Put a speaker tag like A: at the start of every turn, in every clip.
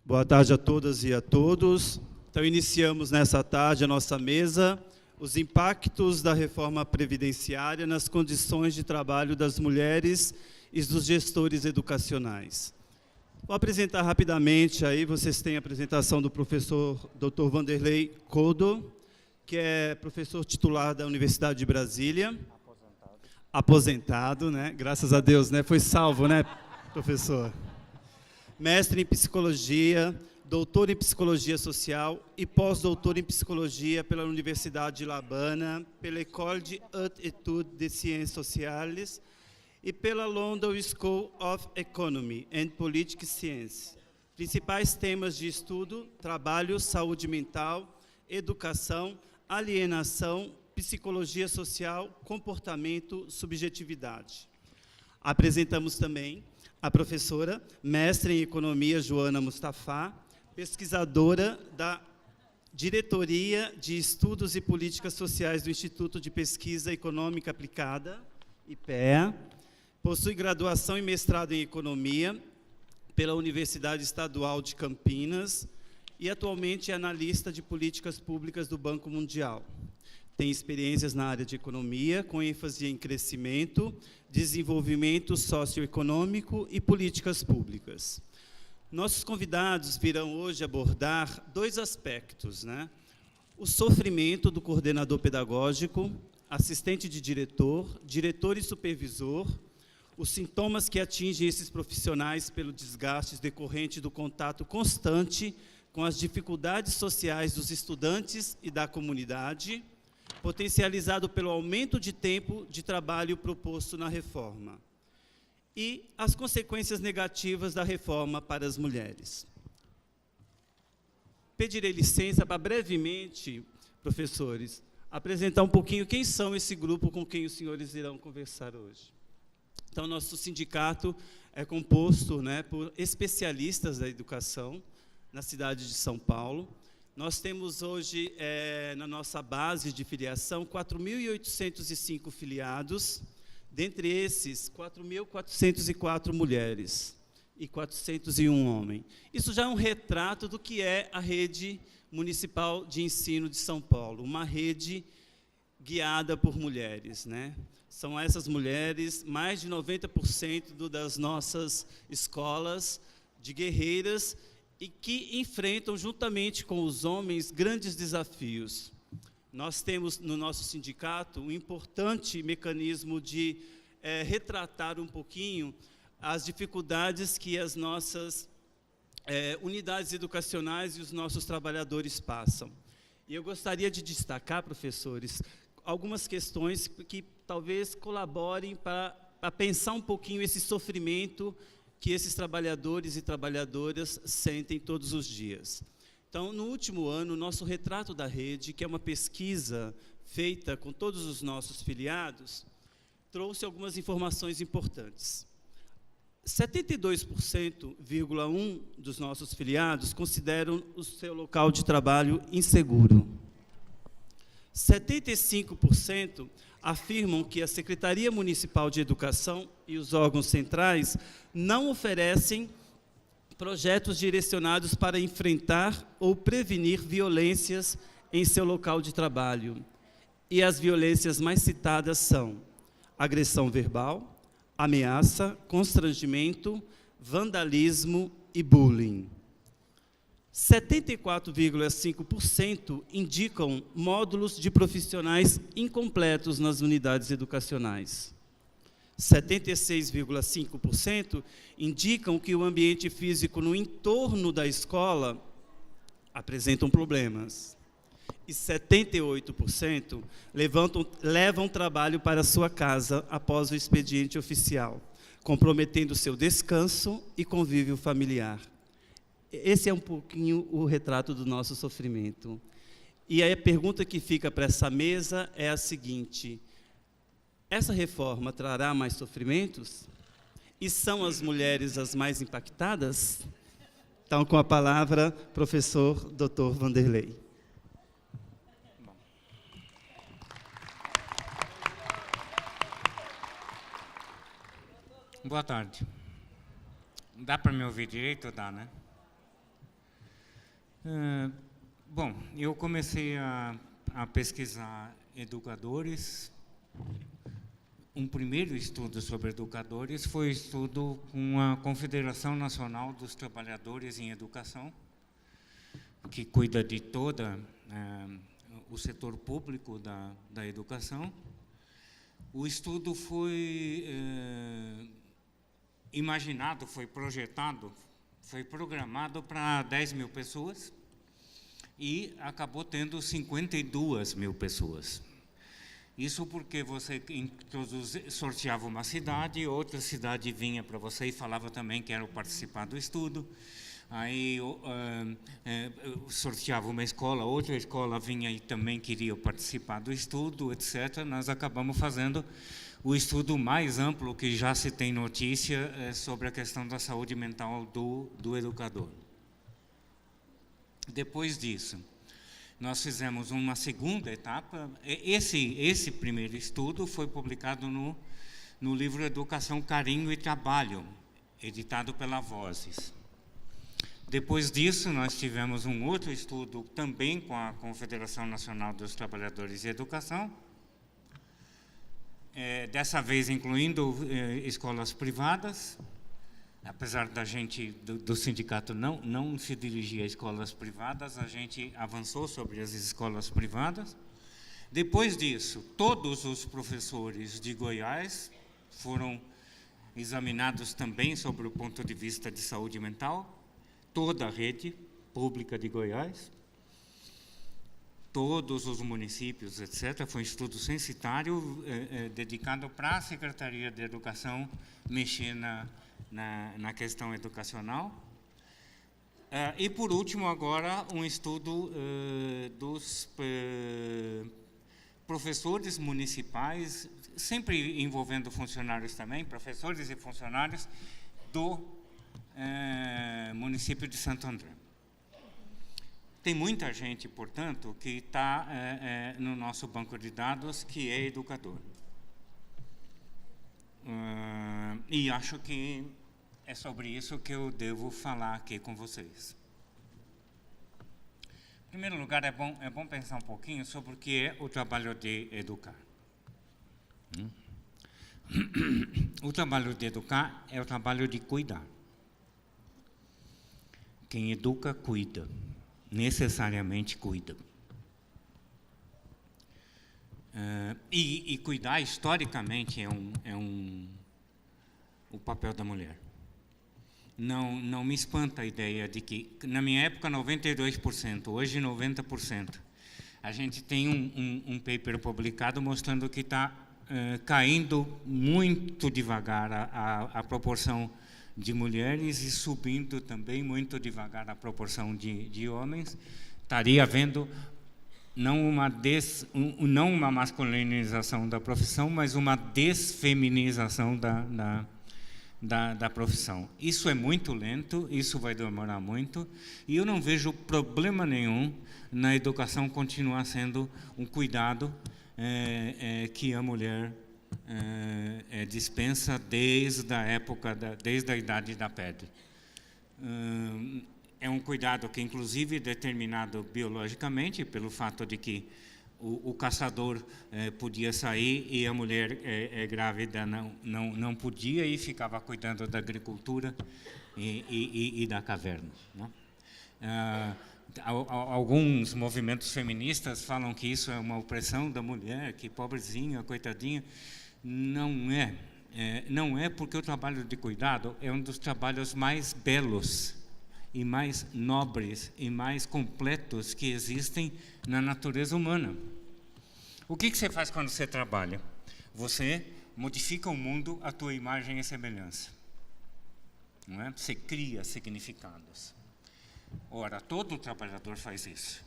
A: Boa tarde a todas e a todos. Então, iniciamos nessa tarde a nossa mesa, os impactos da reforma previdenciária nas condições de trabalho das mulheres e dos gestores educacionais. Vou apresentar rapidamente, aí vocês têm a apresentação do professor Dr. Vanderlei Couto, que é professor titular da Universidade de Brasília. Aposentado, né? Graças a Deus, né? Foi salvo, né, professor? Mestre em Psicologia, doutor em Psicologia Social e pós-doutor em Psicologia pela Universidade de La Habana, pela École de Hautes Études de Sciences Sociales e pela London School of Economy and Political Science. Principais temas de estudo: trabalho, saúde mental, educação, alienação, psicologia social, comportamento, subjetividade. Apresentamos também a professora, mestre em Economia, Joana Mustafa, pesquisadora da Diretoria de Estudos e Políticas Sociais do Instituto de Pesquisa Econômica Aplicada, IPEA, possui graduação e mestrado em Economia pela Universidade Estadual de Campinas e atualmente é analista de políticas públicas do Banco Mundial. Tem experiências na área de economia, com ênfase em crescimento, desenvolvimento socioeconômico e políticas públicas. Nossos convidados virão hoje abordar dois aspectos, né? O sofrimento do coordenador pedagógico, assistente de diretor, diretor e supervisor, os sintomas que atingem esses profissionais pelo desgaste decorrente do contato constante com as dificuldades sociais dos estudantes e da comunidade, potencializado pelo aumento de tempo de trabalho proposto na reforma, e as consequências negativas da reforma para as mulheres. Pedirei licença para brevemente, professores, apresentar um pouquinho quem são esse grupo com quem os senhores irão conversar hoje. Então, nosso sindicato é composto, né, por especialistas da educação na cidade de São Paulo. Nós temos hoje, na nossa base de filiação, 4.805 filiados, dentre esses, 4.404 mulheres e 401 homens. Isso já é um retrato do que é a rede municipal de ensino de São Paulo, uma rede guiada por mulheres, né? São essas mulheres, mais de 90% das nossas escolas de guerreiras, e que enfrentam, juntamente com os homens, grandes desafios. Nós temos, no nosso sindicato, um importante mecanismo de retratar um pouquinho as dificuldades que as nossas unidades educacionais e os nossos trabalhadores passam. E eu gostaria de destacar, professores, algumas questões que talvez colaborem para pensar um pouquinho esse sofrimento que esses trabalhadores e trabalhadoras sentem todos os dias. Então, no último ano, o nosso retrato da rede, que é uma pesquisa feita com todos os nossos filiados, trouxe algumas informações importantes. 72,1% dos nossos filiados consideram o seu local de trabalho inseguro. 75% afirmam que a Secretaria Municipal de Educação e os órgãos centrais não oferecem projetos direcionados para enfrentar ou prevenir violências em seu local de trabalho. E as violências mais citadas são agressão verbal, ameaça, constrangimento, vandalismo e bullying. 74,5% indicam módulos de profissionais incompletos nas unidades educacionais. 76,5% indicam que o ambiente físico no entorno da escola apresentam problemas. E 78% levam trabalho para sua casa após o expediente oficial, comprometendo seu descanso e convívio familiar. Esse é um pouquinho o retrato do nosso sofrimento. E aí a pergunta que fica para essa mesa é a seguinte: essa reforma trará mais sofrimentos? E são as mulheres as mais impactadas? Então, com a palavra, professor Dr. Vanderlei.
B: Boa tarde. Dá para me ouvir direito ou dá, né? Bom, eu comecei a pesquisar educadores. Um primeiro estudo sobre educadores foi o estudo com a Confederação Nacional dos Trabalhadores em Educação, que cuida de toda o setor público da educação. O estudo foi imaginado, foi projetado, foi programado para 10 mil pessoas e acabou tendo 52 mil pessoas. Isso porque você sorteava uma cidade, outra cidade vinha para você e falava também que quero participar do estudo. Aí sorteava uma escola, outra escola vinha e também queria participar do estudo, etc. Nós acabamos fazendo o estudo mais amplo que já se tem notícia sobre a questão da saúde mental do educador. Depois disso, nós fizemos uma segunda etapa. Esse primeiro estudo foi publicado no livro Educação, Carinho e Trabalho, editado pela Vozes. Depois disso, nós tivemos um outro estudo também com a Confederação Nacional dos Trabalhadores em Educação, dessa vez incluindo escolas privadas, apesar da gente, do sindicato, não se dirigir a escolas privadas, a gente avançou sobre as escolas privadas. Depois disso, todos os professores de Goiás foram examinados também sobre o ponto de vista de saúde mental, toda a rede pública de Goiás, todos os municípios, etc. Foi um estudo censitário dedicado para a Secretaria de Educação mexer na questão educacional. E, por último, agora, um estudo dos professores municipais, sempre envolvendo funcionários também, professores e funcionários do município de Santo André. Tem muita gente, portanto, que está no nosso banco de dados que é educador. E acho que é sobre isso que eu devo falar aqui com vocês. Em primeiro lugar, é bom pensar um pouquinho sobre o que é o trabalho de educar. O trabalho de educar é o trabalho de cuidar. Quem educa, cuida. Necessariamente cuida. E cuidar, historicamente, é o papel da mulher. Não me espanta a ideia de que, na minha época, 92%, hoje 90%. A gente tem um paper publicado mostrando que está caindo muito devagar a proporção de mulheres e subindo também muito devagar a proporção de homens. Estaria havendo não uma masculinização da profissão, mas uma desfeminização da profissão. Isso é muito lento, isso vai demorar muito, e eu não vejo problema nenhum na educação continuar sendo um cuidado que a mulher dispensa desde a idade da pedra. É um cuidado que, inclusive, é determinado biologicamente pelo fato de que o caçador podia sair e a mulher grávida não podia e ficava cuidando da agricultura e da caverna, né? Alguns movimentos feministas falam que isso é uma opressão da mulher, que pobrezinha, coitadinha. Não é. Não é, porque o trabalho de cuidado é um dos trabalhos mais belos e mais nobres e mais completos que existem na natureza humana. O que você faz quando você trabalha? Você modifica o mundo à tua imagem e semelhança. Não é? Você cria significados. Ora, todo trabalhador faz isso.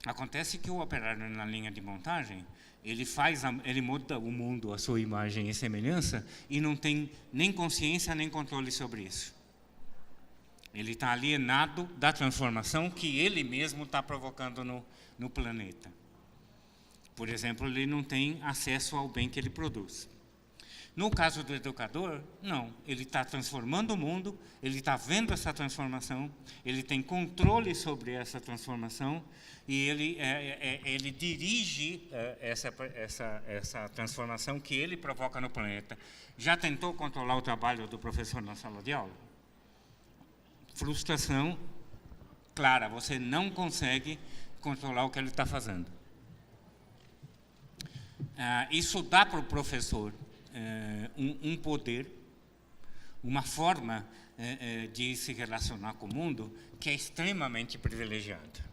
B: Acontece que o operário na linha de montagem, ele muda o mundo à sua imagem e semelhança e não tem nem consciência nem controle sobre isso. Ele está alienado da transformação que ele mesmo está provocando no planeta. Por exemplo, ele não tem acesso ao bem que ele produz. No caso do educador, não. Ele está transformando o mundo, ele está vendo essa transformação, ele tem controle sobre essa transformação e ele dirige essa transformação que ele provoca no planeta. Já tentou controlar o trabalho do professor na sala de aula? Frustração clara, você não consegue controlar o que ele está fazendo. Isso dá para o professor um poder, uma forma de se relacionar com o mundo que é extremamente privilegiada.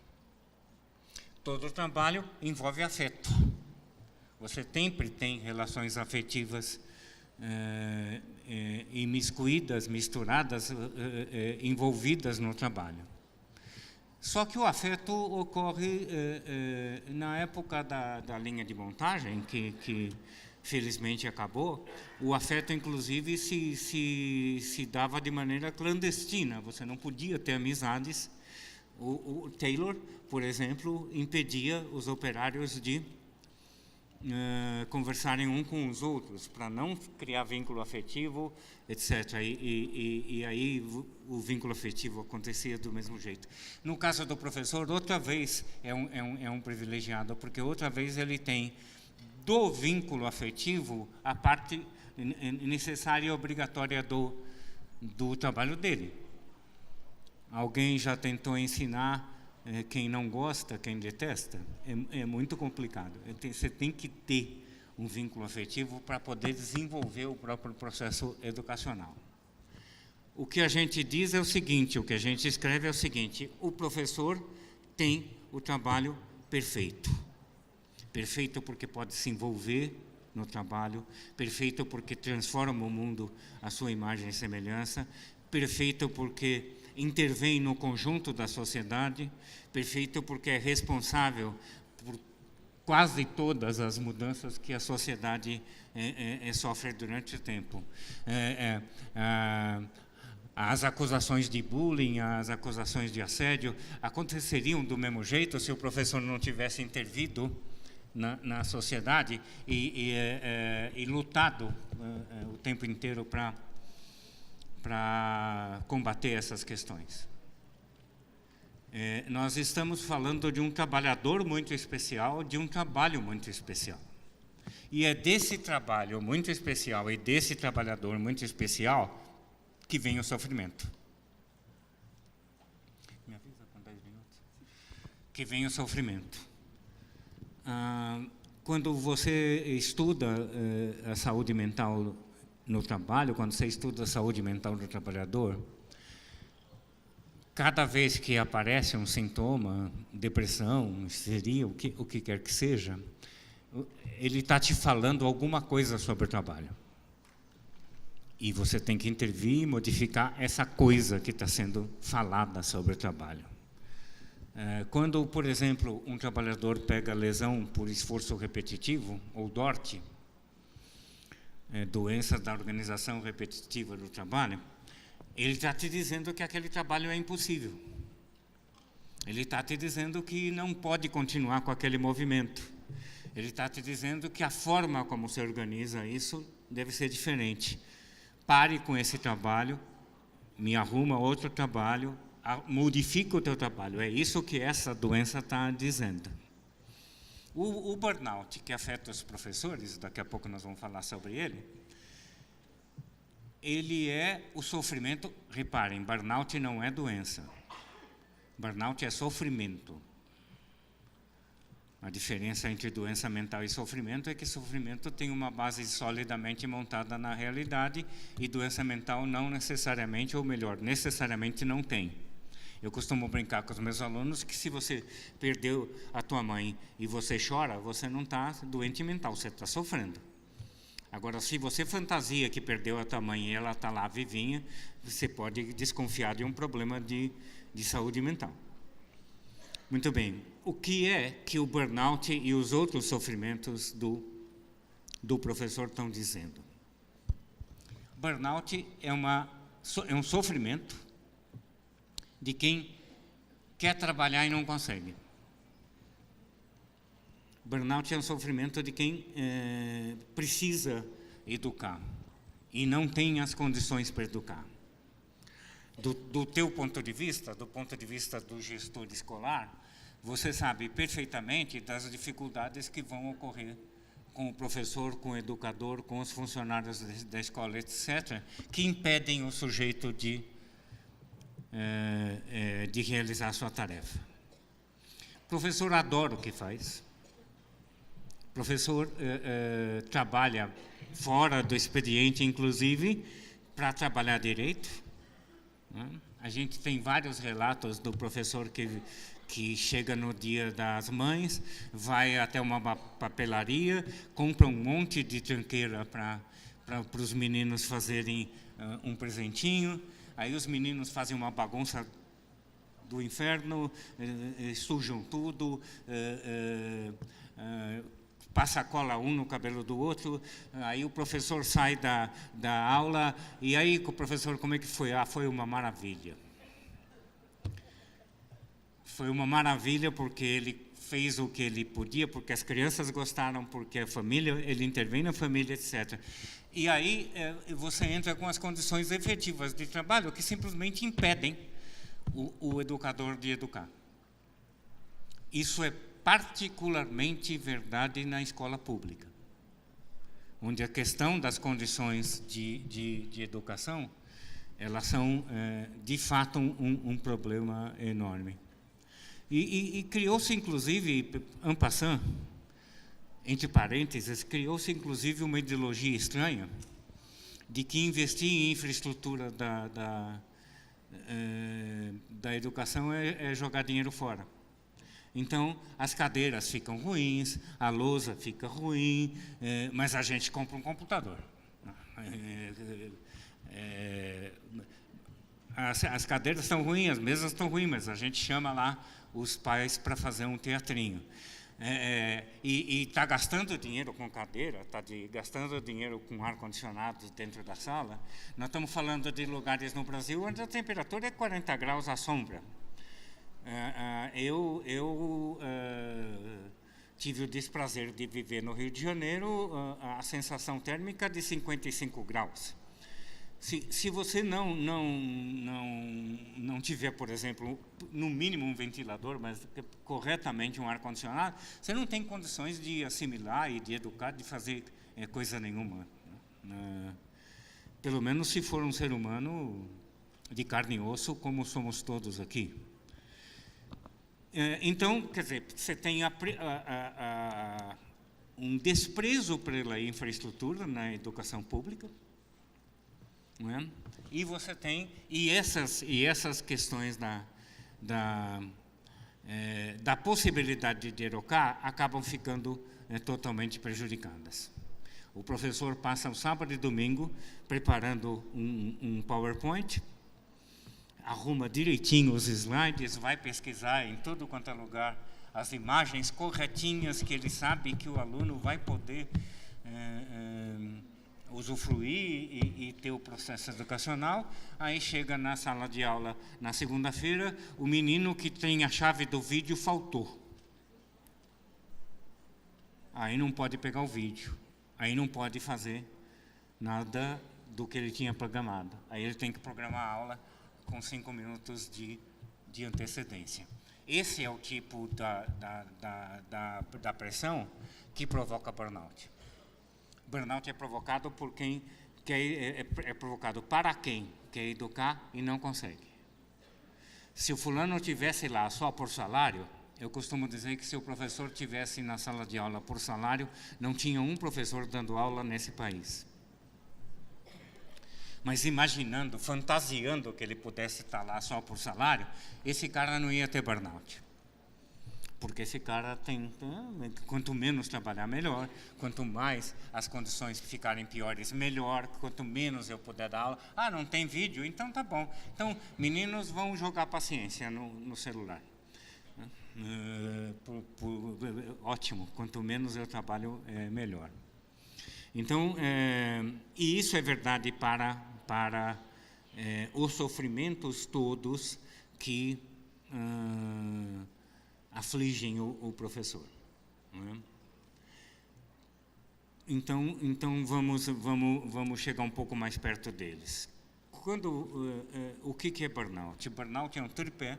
B: Todo trabalho envolve afeto. Você sempre tem relações afetivas imiscuídas, misturadas, envolvidas no trabalho. Só que o afeto ocorre na época da linha de montagem, que felizmente acabou. O afeto, inclusive, se dava de maneira clandestina. Você não podia ter amizades. O Taylor, por exemplo, impedia os operários de conversarem um com os outros, para não criar vínculo afetivo, etc. E aí o vínculo afetivo acontecia do mesmo jeito. No caso do professor, outra vez é um privilegiado, porque outra vez ele tem do vínculo afetivo a parte necessária e obrigatória do trabalho dele. Alguém já tentou ensinar quem não gosta, quem detesta? É muito complicado. Você tem que ter um vínculo afetivo para poder desenvolver o próprio processo educacional. O que a gente diz é o seguinte, o que a gente escreve é o seguinte: o professor tem o trabalho perfeito. Perfeito porque pode se envolver no trabalho, perfeito porque transforma o mundo à sua imagem e semelhança, perfeito porque intervém no conjunto da sociedade, perfeito porque é responsável por quase todas as mudanças que a sociedade sofre durante o tempo. As acusações de bullying, as acusações de assédio aconteceriam do mesmo jeito se o professor não tivesse intervido na sociedade e lutado o tempo inteiro para combater essas questões. Nós estamos falando de um trabalhador muito especial, de um trabalho muito especial. E é desse trabalho muito especial e desse trabalhador muito especial que vem o sofrimento. Me avisa com 10 minutos. Que vem o sofrimento. Quando você estuda a saúde mental no trabalho, quando você estuda a saúde mental do trabalhador, cada vez que aparece um sintoma, depressão, histeria, o que quer que seja, ele está te falando alguma coisa sobre o trabalho. E você tem que intervir e modificar essa coisa que está sendo falada sobre o trabalho. Quando, por exemplo, um trabalhador pega lesão por esforço repetitivo, ou DORT, doença da organização repetitiva do trabalho, ele está te dizendo que aquele trabalho é impossível. Ele está te dizendo que não pode continuar com aquele movimento. Ele está te dizendo que a forma como se organiza isso deve ser diferente. Pare com esse trabalho, me arruma outro trabalho, modifica o teu trabalho. É isso que essa doença está dizendo. O burnout, que afeta os professores, daqui a pouco nós vamos falar sobre ele é o sofrimento. Reparem, burnout não é doença. Burnout é sofrimento. A diferença entre doença mental e sofrimento é que sofrimento tem uma base solidamente montada na realidade e doença mental não necessariamente, ou melhor, necessariamente não tem. Eu costumo brincar com os meus alunos que se você perdeu a tua mãe e você chora, você não está doente mental, você está sofrendo. Agora, se você fantasia que perdeu a tua mãe e ela está lá vivinha, você pode desconfiar de um problema de saúde mental. Muito bem. O que é que o burnout e os outros sofrimentos do professor estão dizendo? Burnout é um sofrimento de quem quer trabalhar e não consegue. Burnout é um sofrimento de quem precisa educar e não tem as condições para educar. Do teu ponto de vista, do ponto de vista do gestor escolar, você sabe perfeitamente das dificuldades que vão ocorrer com o professor, com o educador, com os funcionários da escola, etc., que impedem o sujeito de realizar a sua tarefa. O professor adora o que faz. O professor trabalha fora do expediente, inclusive, para trabalhar direito. Né? A gente tem vários relatos do professor que chega no dia das mães, vai até uma papelaria, compra um monte de tranqueira para os meninos fazerem um presentinho, aí os meninos fazem uma bagunça do inferno, sujam tudo, passa cola um no cabelo do outro, aí o professor sai da aula, e aí o professor, como é que foi? Ah, foi uma maravilha. Foi uma maravilha porque ele fez o que ele podia, porque as crianças gostaram, porque a família, ele intervém na família, etc. E aí você entra com as condições efetivas de trabalho que simplesmente impedem o educador de educar. Isso é particularmente verdade na escola pública, onde a questão das condições de educação, elas são, de fato, um problema enorme. E criou-se, inclusive, en passant, entre parênteses, criou-se, inclusive, uma ideologia estranha de que investir em infraestrutura da educação é jogar dinheiro fora. Então, as cadeiras ficam ruins, a lousa fica ruim, mas a gente compra um computador. As cadeiras estão ruins, as mesas estão ruins, mas a gente chama lá os pais para fazer um teatrinho. E está gastando dinheiro com cadeira, está gastando dinheiro com ar-condicionado dentro da sala. Nós estamos falando de lugares no Brasil onde a temperatura é 40 graus à sombra. Eu tive o desprazer de viver no Rio de Janeiro, a sensação térmica de 55 graus. Se você não tiver, por exemplo, no mínimo um ventilador, mas corretamente um ar-condicionado, você não tem condições de assimilar e de educar, de fazer coisa nenhuma. Pelo menos se for um ser humano de carne e osso, como somos todos aqui. Então, quer dizer, você tem um desprezo pela infraestrutura na educação pública, não é? E você tem essas questões da possibilidade de educar acabam ficando totalmente prejudicadas. O professor passa o sábado e domingo preparando um PowerPoint, arruma direitinho os slides, vai pesquisar em tudo quanto é lugar as imagens corretinhas que ele sabe que o aluno vai poder usufruir e ter o processo educacional. Aí chega na sala de aula na segunda-feira, o menino que tem a chave do vídeo faltou. Aí não pode pegar o vídeo, aí não pode fazer nada do que ele tinha programado. Aí ele tem que programar a aula com 5 minutos de antecedência. Esse é o tipo da pressão que provoca burnout. Burnout é provocado por quem é provocado para quem quer educar e não consegue. Se o fulano tivesse lá só por salário, eu costumo dizer que se o professor tivesse na sala de aula por salário, não tinha um professor dando aula nesse país. Mas imaginando, fantasiando que ele pudesse estar lá só por salário, esse cara não ia ter burnout. Porque esse cara quanto menos trabalhar, melhor. Quanto mais as condições ficarem piores, melhor. Quanto menos eu puder dar aula. Ah, não tem vídeo? Então tá bom. Então, meninos vão jogar paciência no celular. Ótimo. Quanto menos eu trabalho, melhor. Então, e isso é verdade para os sofrimentos todos que afligem o professor. Não é? Então vamos chegar um pouco mais perto deles. O que é burnout? Burnout é um tripé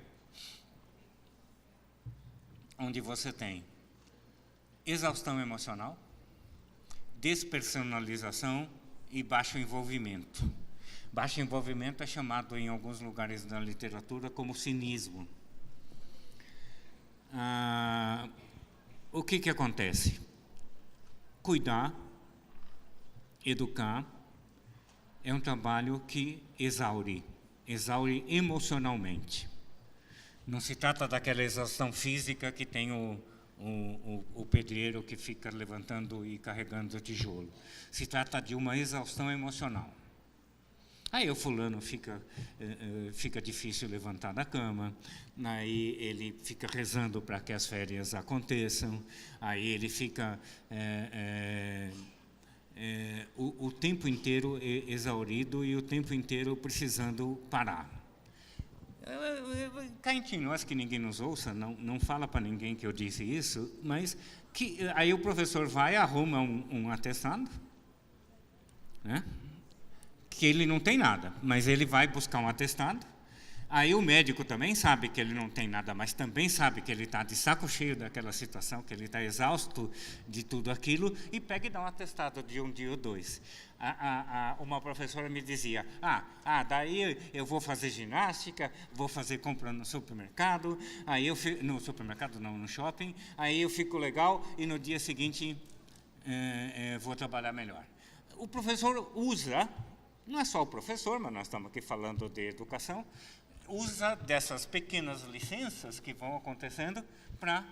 B: onde você tem exaustão emocional, despersonalização e baixo envolvimento. Baixo envolvimento é chamado em alguns lugares da literatura como cinismo. O que acontece? Cuidar, educar, é um trabalho que exaure emocionalmente. Não se trata daquela exaustão física que tem o pedreiro que fica levantando e carregando o tijolo. Se trata de uma exaustão emocional. Aí o fulano fica difícil levantar da cama, aí ele fica rezando para que as férias aconteçam, aí ele fica o tempo inteiro exaurido e o tempo inteiro precisando parar. Cá entre nós, que ninguém nos ouça, não fala para ninguém que eu disse isso, mas aí o professor vai, arruma um atestado, né? Que ele não tem nada, mas ele vai buscar um atestado. Aí o médico também sabe que ele não tem nada, mas também sabe que ele está de saco cheio daquela situação, que ele está exausto de tudo aquilo, e pega e dá um atestado de um dia ou dois. Uma professora me dizia, daí eu vou fazer ginástica, vou fazer compra no supermercado, no supermercado não, no shopping, aí eu fico legal e no dia seguinte vou trabalhar melhor. O professor usa, não é só o professor, mas nós estamos aqui falando de educação, usa dessas pequenas licenças que vão acontecendo para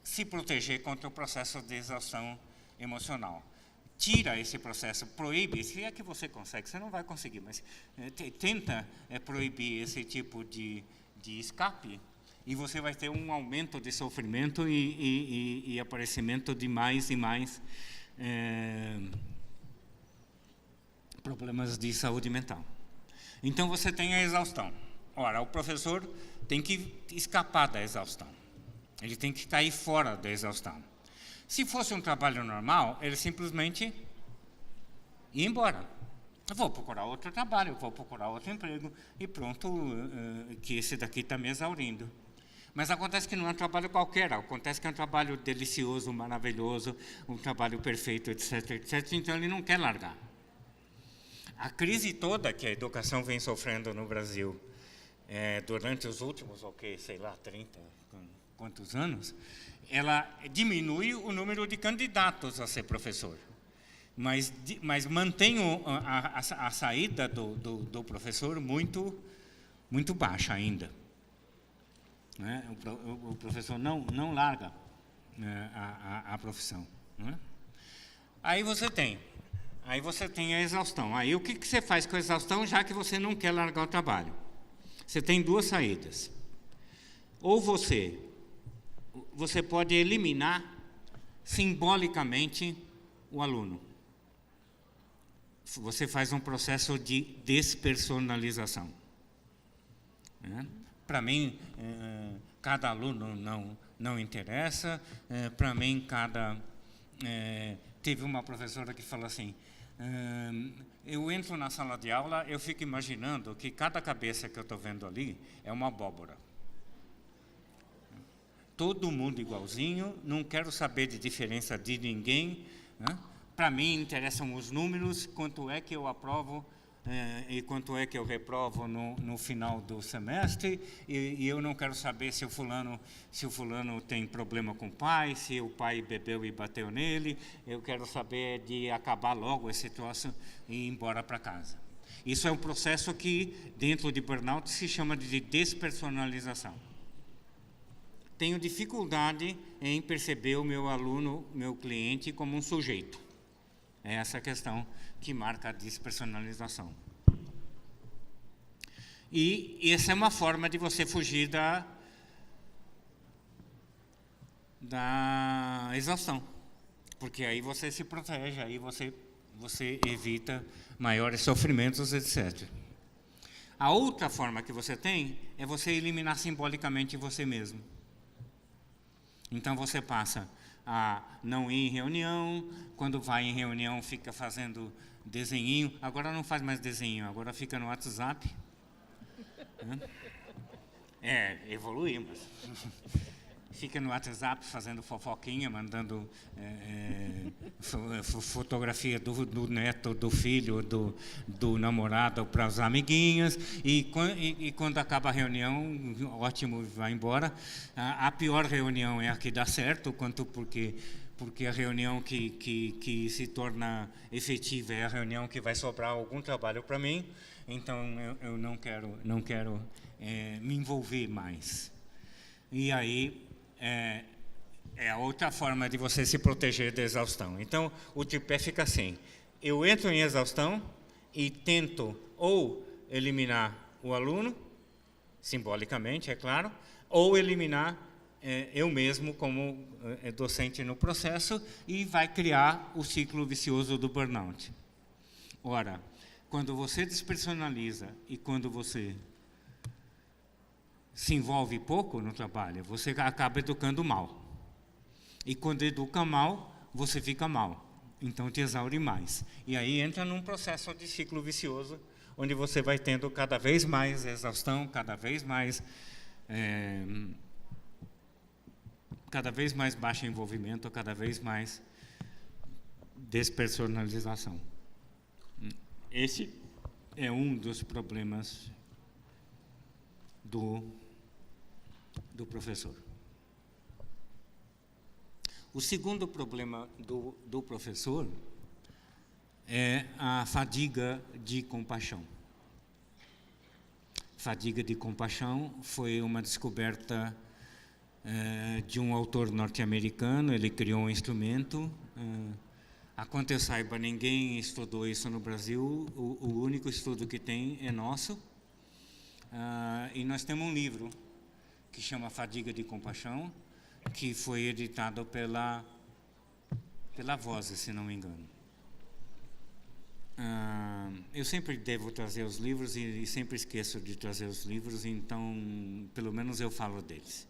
B: se proteger contra o processo de exaustão emocional. Tira esse processo, proíbe, se é que você consegue, você não vai conseguir, mas tenta proibir esse tipo de escape, e você vai ter um aumento de sofrimento e aparecimento de mais e mais problemas de saúde mental. Então você tem a exaustão. Ora, o professor tem que escapar da exaustão. Ele tem que cair fora da exaustão. Se fosse um trabalho normal, ele simplesmente ia embora. Eu vou procurar outro trabalho, vou procurar outro emprego e pronto, que esse daqui está me exaurindo. Mas acontece que não é um trabalho qualquer, acontece que é um trabalho delicioso, maravilhoso, um trabalho perfeito, etc, etc. Então ele não quer largar. A crise toda que a educação vem sofrendo no Brasil durante os últimos, 30, quantos anos, ela diminui o número de candidatos a ser professor, mas mantém a saída do professor muito baixa ainda. Né? O professor não larga a profissão. Né? Aí você tem a exaustão. Aí o que você faz com a exaustão, já que você não quer largar o trabalho? Você tem duas saídas. Ou você pode eliminar simbolicamente o aluno. Você faz um processo de despersonalização. Né? Para mim, cada aluno não interessa. Para mim, teve uma professora que falou assim, eu entro na sala de aula, eu fico imaginando que cada cabeça que eu estou vendo ali é uma abóbora. Todo mundo igualzinho, não quero saber de diferença de ninguém. Né? Para mim, interessam os números, quanto é que eu aprovo e quanto é que eu reprovo no final do semestre, e eu não quero saber se o fulano tem problema com o pai, se o pai bebeu e bateu nele, eu quero saber de acabar logo esse troço e ir embora para casa. Isso é um processo que, dentro de burnout, se chama de despersonalização. Tenho dificuldade em perceber o meu aluno, meu cliente, como um sujeito. É essa a questão que marca a despersonalização. E essa é uma forma de você fugir da exaustão. Porque aí você se protege, aí você evita maiores sofrimentos, etc. A outra forma que você tem é você eliminar simbolicamente você mesmo. Então você passa a não ir em reunião, quando vai em reunião fica fazendo desenhinho, agora não faz mais desenho, agora fica no WhatsApp. Evoluímos. Fica no WhatsApp fazendo fofoquinha, mandando fotografia do neto, do filho, do namorado para os amiguinhos. E quando acaba a reunião, ótimo, vai embora. A pior reunião é a que dá certo, porque a reunião que se torna efetiva é a reunião que vai sobrar algum trabalho para mim. Então, eu não quero me envolver mais. E aí, é a outra forma de você se proteger da exaustão. Então, o tripé fica assim. Eu entro em exaustão e tento ou eliminar o aluno, simbolicamente, é claro, ou eliminar eu mesmo como docente no processo, e vai criar o ciclo vicioso do burnout. Ora, quando você despersonaliza e quando você se envolve pouco no trabalho, você acaba educando mal. E quando educa mal, você fica mal. Então te exaure mais. E aí entra num processo de ciclo vicioso, onde você vai tendo cada vez mais exaustão, cada vez mais baixo envolvimento, cada vez mais despersonalização. Esse é um dos problemas do professor. O segundo problema do professor é a fadiga de compaixão. Fadiga de compaixão foi uma descoberta de um autor norte-americano. Ele criou um instrumento. A quanto eu saiba, ninguém estudou isso no Brasil. O único estudo que tem é nosso. E nós temos um livro que chama Fadiga de Compaixão, que foi editado pela Voz, se não me engano. Eu sempre devo trazer os livros e sempre esqueço de trazer os livros, então, pelo menos eu falo deles.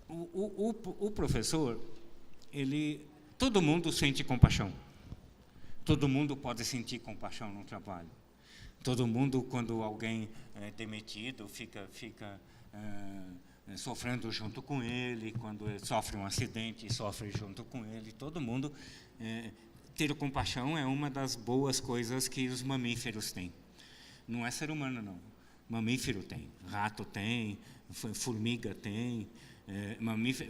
B: O professor, todo mundo sente compaixão. Todo mundo pode sentir compaixão no trabalho. Todo mundo, quando alguém é demitido, fica sofrendo junto com ele. Quando ele sofre um acidente, sofre junto com ele. Todo mundo. Ter compaixão é uma das boas coisas que os mamíferos têm. Não é ser humano, não. Mamífero tem. Rato tem. Formiga tem.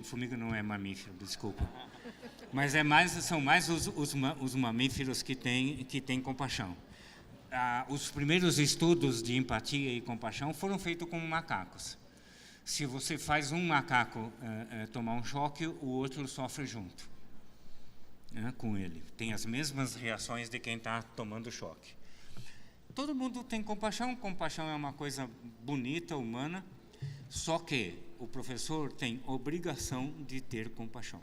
B: Formiga não é mamífero, desculpa. Mas são mais os mamíferos que têm compaixão. Os primeiros estudos de empatia e compaixão foram feitos com macacos. Se você faz um macaco tomar um choque, o outro sofre junto com ele. Tem as mesmas reações de quem está tomando choque. Todo mundo tem compaixão. Compaixão é uma coisa bonita, humana, só que o professor tem obrigação de ter compaixão.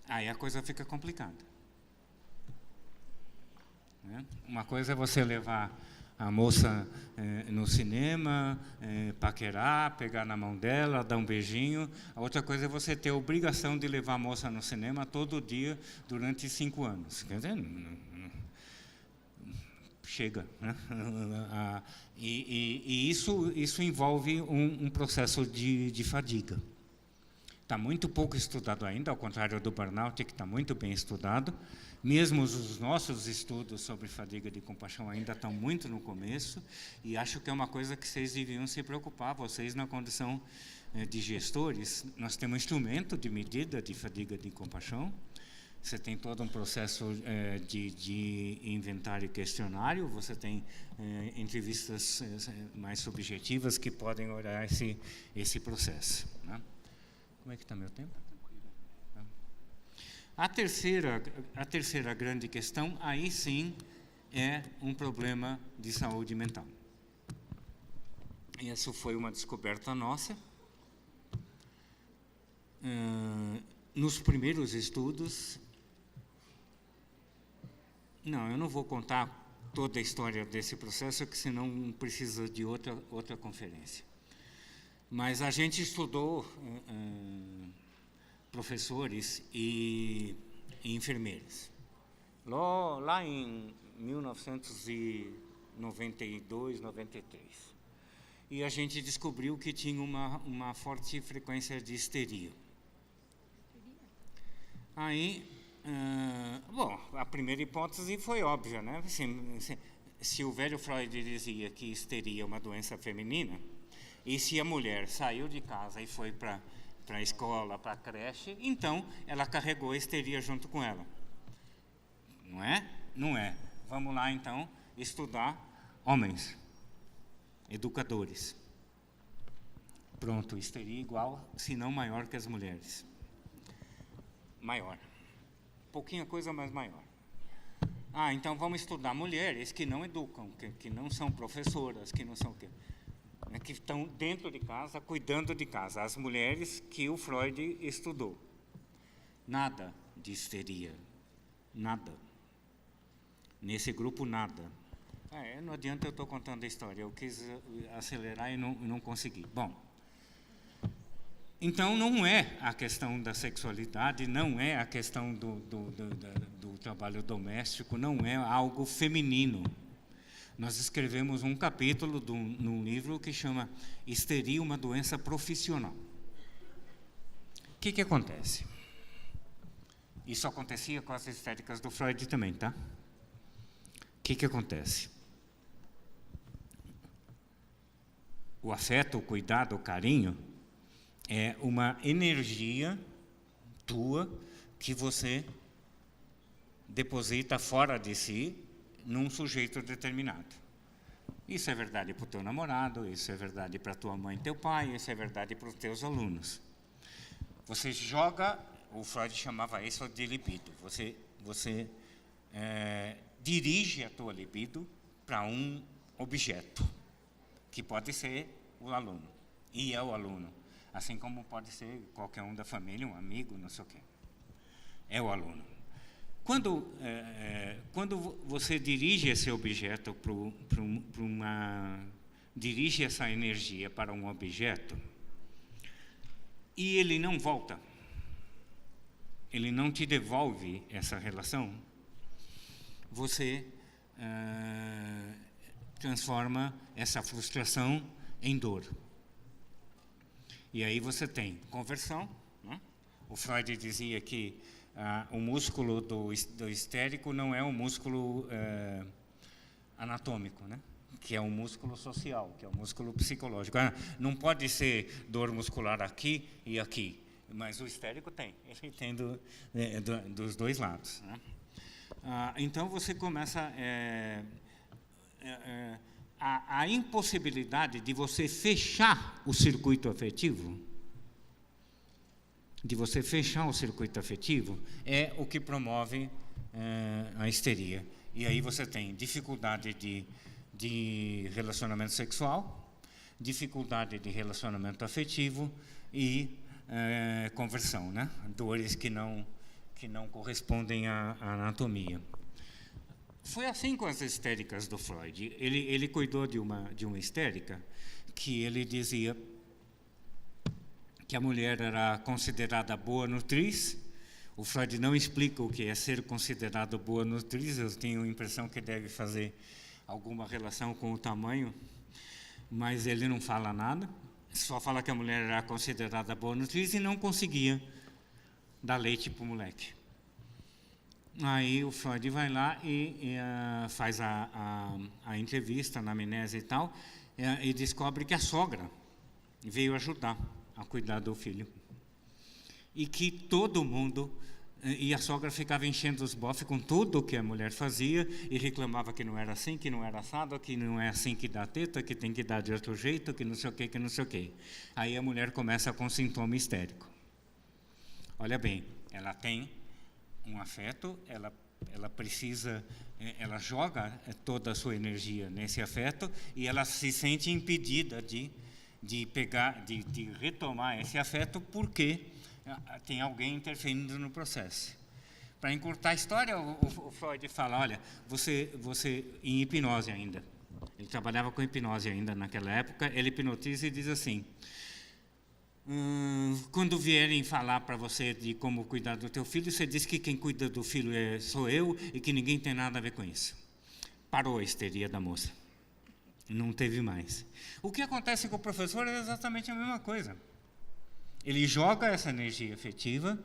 B: Aí a coisa fica complicada. Uma coisa é você levar a moça no cinema, paquerar, pegar na mão dela, dar um beijinho. A outra coisa é você ter a obrigação de levar a moça no cinema todo dia durante 5 anos. Quer dizer, chega. Né? E isso envolve um processo de fadiga. Está muito pouco estudado ainda, ao contrário do burnout, que está muito bem estudado. Mesmo os nossos estudos sobre fadiga de compaixão ainda estão muito no começo, e acho que é uma coisa que vocês deviam se preocupar. Vocês, na condição de gestores, nós temos um instrumento de medida de fadiga de compaixão. Você tem todo um processo de inventário e questionário, você tem entrevistas mais subjetivas que podem olhar esse processo. Né? Como é que está meu tempo? A terceira grande questão, aí sim, é um problema de saúde mental. Essa foi uma descoberta nossa. Nos primeiros estudos... Não, eu não vou contar toda a história desse processo, que senão precisa de outra conferência. Mas a gente estudou professores e enfermeiros. Lá em 1992, 93. E a gente descobriu que tinha uma forte frequência de histeria. Aí, bom, a primeira hipótese foi óbvia, né? Se o velho Freud dizia que histeria é uma doença feminina, e se a mulher saiu de casa e foi para a escola, para a creche, então ela carregou a histeria junto com ela. Não é? Não é. Vamos lá, então, estudar homens, educadores. Pronto, histeria igual, se não maior que as mulheres. Maior. Pouquinha coisa, mas maior. Então vamos estudar mulheres que não educam, que não são professoras, que não são o quê? Que estão dentro de casa, cuidando de casa. As mulheres que o Freud estudou. Nada de histeria. Nada. Nesse grupo, nada. Não adianta eu estou contando a história. Eu quis acelerar e não consegui. Bom, então não é a questão da sexualidade, não é a questão do trabalho doméstico, não é algo feminino. Nós escrevemos um capítulo num livro que chama Histeria, uma doença profissional. O que acontece? Isso acontecia com as histéricas do Freud também, tá? O que acontece? O afeto, o cuidado, o carinho é uma energia tua que você deposita fora de si num sujeito determinado. Isso é verdade para o teu namorado, isso é verdade para tua mãe e teu pai, isso é verdade para os teus alunos. Você joga, o Freud chamava isso de libido, você dirige a tua libido para um objeto, que pode ser o aluno, e é o aluno, assim como pode ser qualquer um da família, um amigo, não sei o quê. É o aluno. Quando você dirige esse objeto dirige essa energia para um objeto e ele não volta, ele não te devolve essa relação, você transforma essa frustração em dor. E aí você tem conversão, né? O Freud dizia que o músculo do histérico não é um músculo anatômico, né? Que é um músculo social, que é um músculo psicológico. Não pode ser dor muscular aqui e aqui, mas o histérico tem. Ele tem dos dois lados, né? Então você começa a impossibilidade de você fechar o circuito afetivo. É o que promove a histeria. E aí você tem dificuldade de relacionamento sexual, dificuldade de relacionamento afetivo e conversão, né? Dores que não correspondem à anatomia. Foi assim com as histéricas do Freud. Ele cuidou de uma histérica que ele dizia que a mulher era considerada boa nutriz. O Freud não explica o que é ser considerado boa nutriz. Eu tenho a impressão que deve fazer alguma relação com o tamanho, mas ele não fala nada. Só fala que a mulher era considerada boa nutriz e não conseguia dar leite para o moleque. Aí o Freud vai lá e faz a entrevista, a anamnese e tal, e descobre que a sogra veio ajudar a cuidar do filho. E que todo mundo... E a sogra ficava enchendo os bofes com tudo o que a mulher fazia e reclamava que não era assim, que não era assado, que não é assim que dá teta, que tem que dar de outro jeito, que não sei o quê, que não sei o quê. Aí a mulher começa com sintoma histérico. Olha bem, ela tem um afeto, ela precisa, ela joga toda a sua energia nesse afeto e ela se sente impedida de retomar esse afeto porque tem alguém interferindo no processo. Para encurtar a história, o Freud fala, olha, você em hipnose ainda, ele trabalhava com hipnose ainda naquela época, ele hipnotiza e diz assim, Quando vierem falar para você de como cuidar do teu filho, você diz que quem cuida do filho sou eu e que ninguém tem nada a ver com isso. Parou a histeria da moça. Não teve mais. O que acontece com o professor é exatamente a mesma coisa. Ele joga essa energia afetiva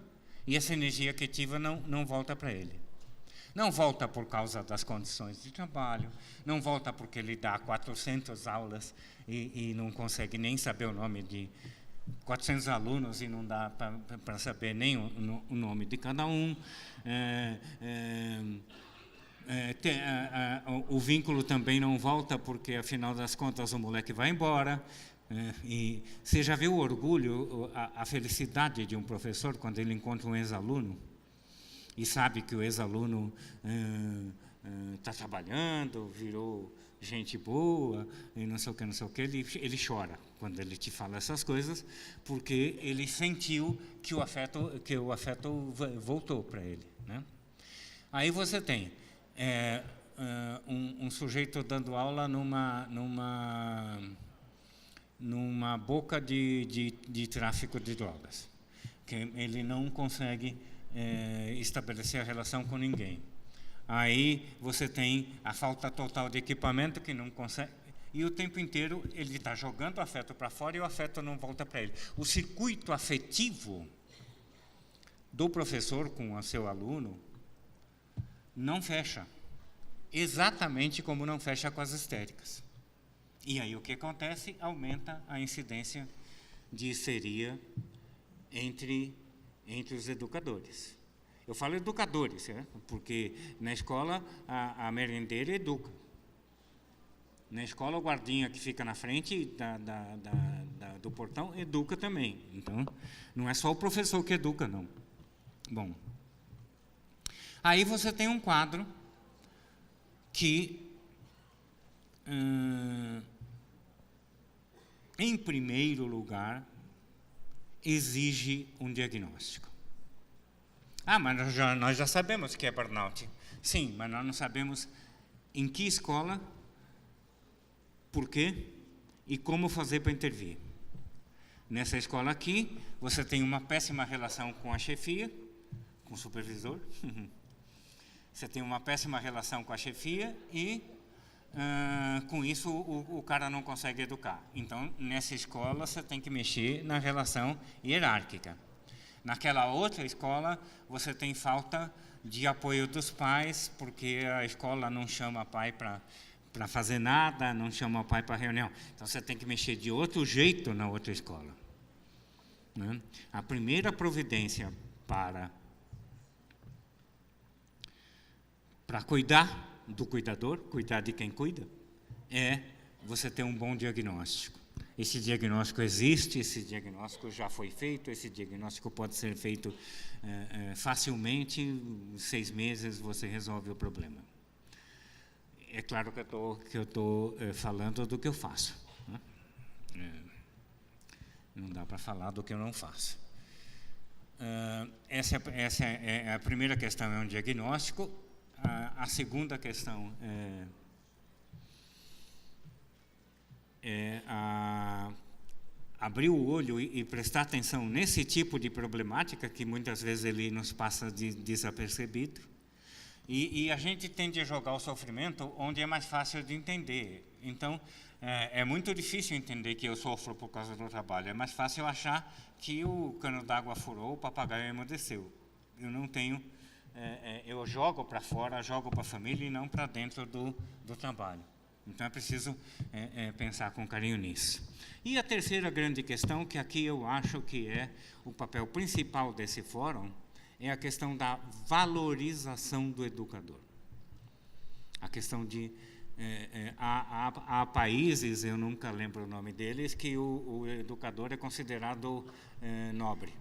B: e essa energia afetiva não volta para ele. Não volta por causa das condições de trabalho, não volta porque ele dá 400 aulas e não consegue nem saber o nome de 400 alunos e não dá para saber nem o nome de cada um. O vínculo também não volta porque, afinal das contas, o moleque vai embora. E você já viu o orgulho, a felicidade de um professor quando ele encontra um ex-aluno e sabe que o ex-aluno está trabalhando, virou gente boa, e não sei o que, ele chora quando ele te fala essas coisas, porque ele sentiu que o afeto voltou para ele, né? Aí você tem um sujeito dando aula numa boca de tráfico de drogas, que ele não consegue estabelecer a relação com ninguém. Aí você tem a falta total de equipamento, que não consegue, e o tempo inteiro ele está jogando o afeto para fora e o afeto não volta para ele. O circuito afetivo do professor com o seu aluno não fecha, exatamente como não fecha com as histéricas. E aí o que acontece? Aumenta a incidência de histeria entre os educadores. Eu falo educadores, porque na escola a merendeira educa. Na escola o guardinha que fica na frente do portão educa também. Então, não é só o professor que educa, não. Bom, aí você tem um quadro que, em primeiro lugar, exige um diagnóstico. Mas nós já sabemos que é burnout. Sim, mas nós não sabemos em que escola, por quê e como fazer para intervir. Nessa escola aqui, você tem uma péssima relação com a chefia, com o supervisor. Você tem uma péssima relação com a chefia e, com isso, o cara não consegue educar. Então, nessa escola, você tem que mexer na relação hierárquica. Naquela outra escola, você tem falta de apoio dos pais, porque a escola não chama pai para fazer nada, não chama o pai para reunião. Então, você tem que mexer de outro jeito na outra escola, né? A primeira providência para cuidar do cuidador, cuidar de quem cuida, é você ter um bom diagnóstico. Esse diagnóstico existe, esse diagnóstico já foi feito, esse diagnóstico pode ser feito facilmente, em 6 meses você resolve o problema. É claro que eu estou falando do que eu faço, né? Não dá para falar do que eu não faço. Essa é a primeira questão, é um diagnóstico. A segunda questão é abrir o olho e prestar atenção nesse tipo de problemática que muitas vezes ele nos passa desapercebido. E a gente tende a jogar o sofrimento onde é mais fácil de entender. Então, é muito difícil entender que eu sofro por causa do trabalho. É mais fácil achar que o cano d'água furou, o papagaio emudeceu. Eu não tenho... eu jogo para fora, jogo para a família e não para dentro do trabalho. Então é preciso pensar com carinho nisso. E a terceira grande questão, que aqui eu acho que é o papel principal desse fórum, é a questão da valorização do educador. A questão de... há países, eu nunca lembro o nome deles, que o educador é considerado nobre.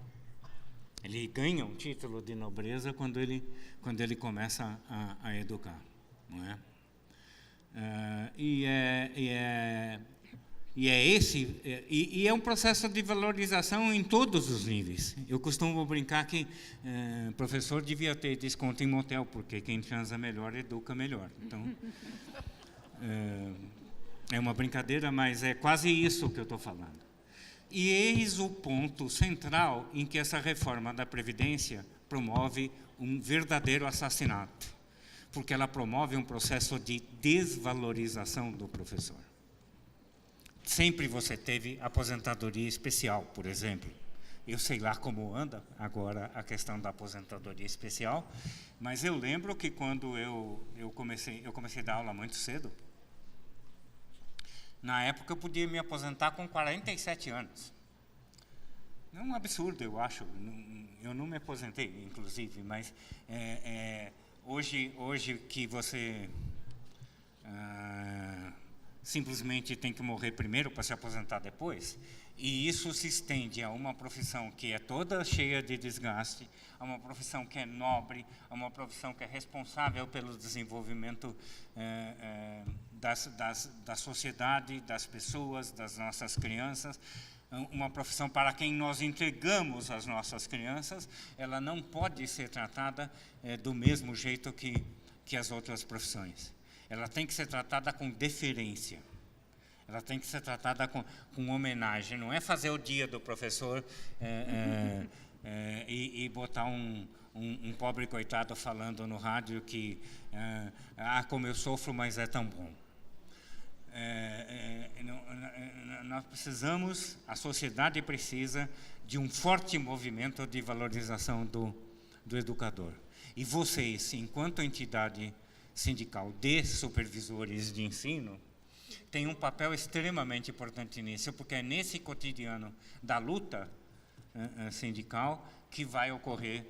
B: Ele ganha um título de nobreza quando ele começa a educar, não é? E é um processo de valorização em todos os níveis. Eu costumo brincar que professor devia ter desconto em motel, porque quem transa melhor educa melhor. Então, é uma brincadeira, mas é quase isso que eu estou falando. E eis o ponto central em que essa reforma da Previdência promove um verdadeiro assassinato, porque ela promove um processo de desvalorização do professor. Sempre você teve aposentadoria especial, por exemplo. Eu sei lá como anda agora a questão da aposentadoria especial, mas eu lembro que quando eu comecei a dar aula muito cedo. Na época eu podia me aposentar com 47 anos. É um absurdo, eu acho. Eu não me aposentei, inclusive, mas hoje que você simplesmente tem que morrer primeiro para se aposentar depois, e isso se estende a uma profissão que é toda cheia de desgaste, a uma profissão que é nobre, a uma profissão que é responsável pelo desenvolvimento da sociedade, das pessoas, das nossas crianças, uma profissão para quem nós entregamos as nossas crianças, ela não pode ser tratada do mesmo jeito que as outras profissões. Ela tem que ser tratada com deferência. Ela tem que ser tratada com homenagem. Não é fazer o dia do professor e botar um pobre coitado falando no rádio que como eu sofro, mas é tão bom. Nós precisamos, a sociedade precisa de um forte movimento de valorização do educador. E vocês, enquanto entidade sindical de supervisores de ensino, têm um papel extremamente importante nisso, porque é nesse cotidiano da luta sindical que vai ocorrer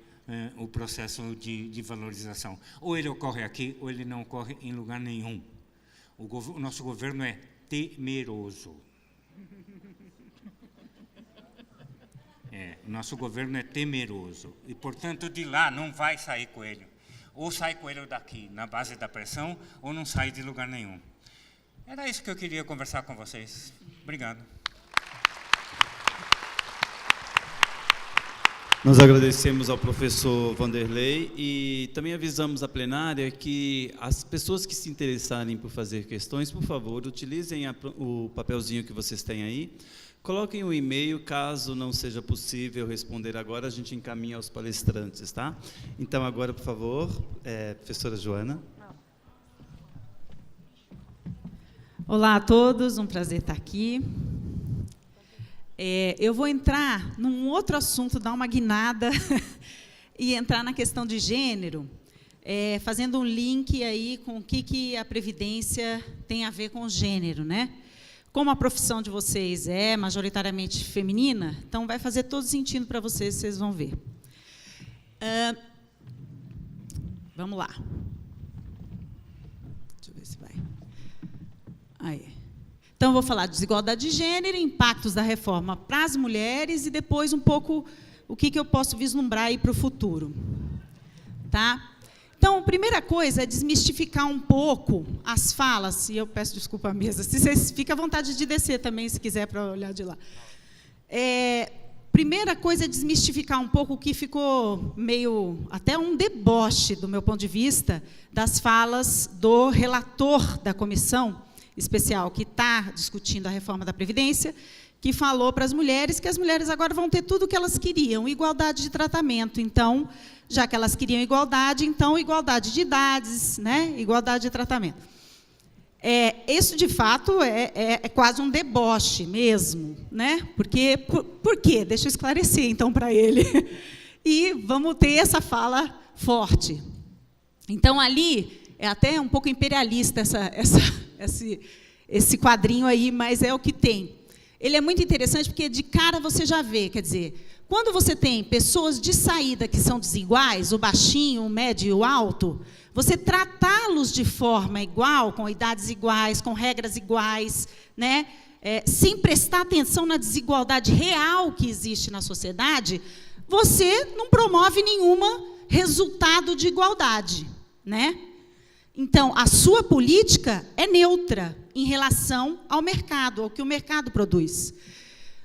B: o processo de valorização. Ou ele ocorre aqui, ou ele não ocorre em lugar nenhum. O nosso governo é temeroso. O nosso governo é temeroso. E, portanto, de lá não vai sair coelho. Ou sai coelho daqui, na base da pressão, ou não sai de lugar nenhum. Era isso que eu queria conversar com vocês. Obrigado.
A: Nós agradecemos ao professor Vanderlei e também avisamos à plenária que as pessoas que se interessarem por fazer questões, por favor, utilizem o papelzinho que vocês têm aí, coloquem o e-mail, caso não seja possível responder agora, a gente encaminha aos palestrantes, tá? Então, agora, por favor, professora Joana.
C: Olá a todos, um prazer estar aqui. Eu vou entrar num outro assunto, dar uma guinada e entrar na questão de gênero, fazendo um link aí com o que a Previdência tem a ver com o gênero, né? Como a profissão de vocês é majoritariamente feminina, então vai fazer todo sentido para vocês, vocês vão ver. Vamos lá. Deixa eu ver se vai. Aí. Então, eu vou falar de desigualdade de gênero, impactos da reforma para as mulheres e depois um pouco o que eu posso vislumbrar aí para o futuro. Tá? Então, a primeira coisa é desmistificar um pouco as falas, e eu peço desculpa à mesa, se vocês ficam à vontade de descer também, se quiser, para olhar de lá. Primeira coisa é desmistificar um pouco o que ficou meio, até um deboche, do meu ponto de vista, das falas do relator da comissão especial que está discutindo a reforma da Previdência, que falou para as mulheres que as mulheres agora vão ter tudo o que elas queriam, igualdade de tratamento. Então, já que elas queriam igualdade, então igualdade de idades, né? Igualdade de tratamento. Isso, de fato, é quase um deboche mesmo, né? Porque, por quê? Deixa eu esclarecer, então, para ele. E vamos ter essa fala forte. Então, ali, é até um pouco imperialista esse quadrinho aí, mas é o que tem. Ele é muito interessante porque, de cara, você já vê, quer dizer, quando você tem pessoas de saída que são desiguais, o baixinho, o médio e o alto, você tratá-los de forma igual, com idades iguais, com regras iguais, né? Sem prestar atenção na desigualdade real que existe na sociedade, você não promove nenhum resultado de igualdade, né? Então, a sua política é neutra em relação ao mercado, ao que o mercado produz.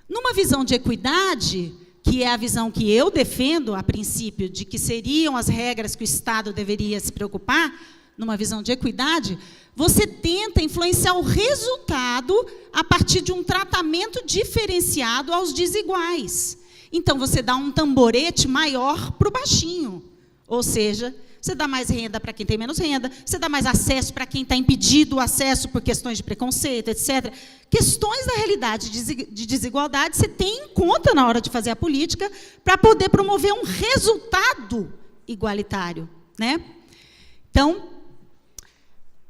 C: Numa visão de equidade, que é a visão que eu defendo, a princípio, de que seriam as regras que o Estado deveria se preocupar, numa visão de equidade, você tenta influenciar o resultado a partir de um tratamento diferenciado aos desiguais. Então, você dá um tamborete maior para o baixinho. Ou seja, você dá mais renda para quem tem menos renda, você dá mais acesso para quem está impedido o acesso por questões de preconceito, etc. Questões da realidade de desigualdade você tem em conta na hora de fazer a política para poder promover um resultado igualitário, né? Então,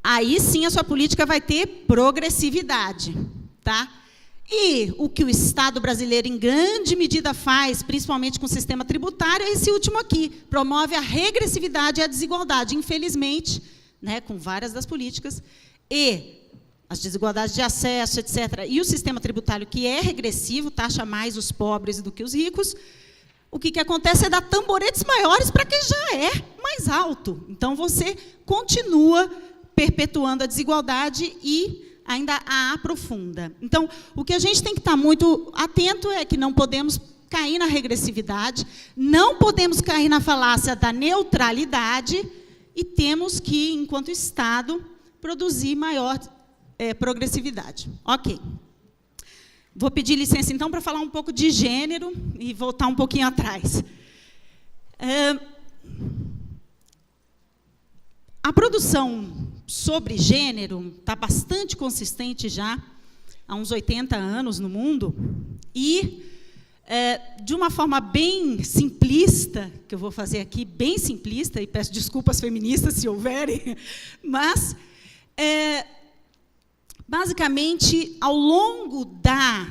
C: aí sim a sua política vai ter progressividade, tá? E o que o Estado brasileiro, em grande medida, faz, principalmente com o sistema tributário, é esse último aqui, promove a regressividade e a desigualdade, infelizmente, né, com várias das políticas, e as desigualdades de acesso, etc., e o sistema tributário, que é regressivo, taxa mais os pobres do que os ricos, o que acontece é dar tamboretes maiores para quem já é mais alto. Então, você continua perpetuando a desigualdade e ainda a aprofunda. Então, o que a gente tem que estar muito atento é que não podemos cair na regressividade, não podemos cair na falácia da neutralidade e temos que, enquanto Estado, produzir maior progressividade. Ok. Vou pedir licença, então, para falar um pouco de gênero e voltar um pouquinho atrás. A produção sobre gênero está bastante consistente já, há uns 80 anos no mundo, e, de uma forma bem simplista, que eu vou fazer aqui, bem simplista, e peço desculpas feministas se houverem, mas, basicamente, ao longo da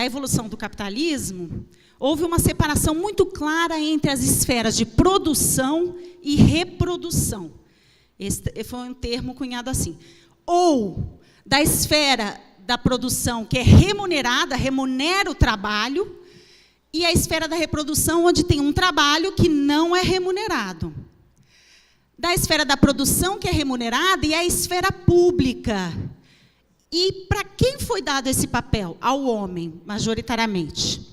C: evolução do capitalismo, houve uma separação muito clara entre as esferas de produção e reprodução. Esse foi um termo cunhado assim. Ou da esfera da produção, que é remunerada, remunera o trabalho, e a esfera da reprodução, onde tem um trabalho que não é remunerado. Da esfera da produção, que é remunerada, e a esfera pública. E para quem foi dado esse papel? Ao homem, majoritariamente.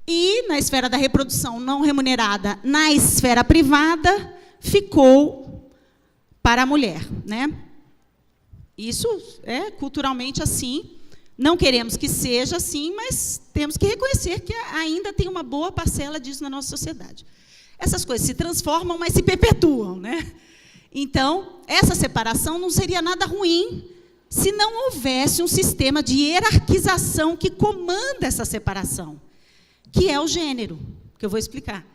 C: E, na esfera da reprodução não remunerada, na esfera privada, ficou para a mulher, né? Isso é culturalmente assim. Não queremos que seja assim, mas temos que reconhecer que ainda tem uma boa parcela disso na nossa sociedade. Essas coisas se transformam, mas se perpetuam, né? Então, essa separação não seria nada ruim se não houvesse um sistema de hierarquização que comanda essa separação, que é o gênero, que eu vou explicar.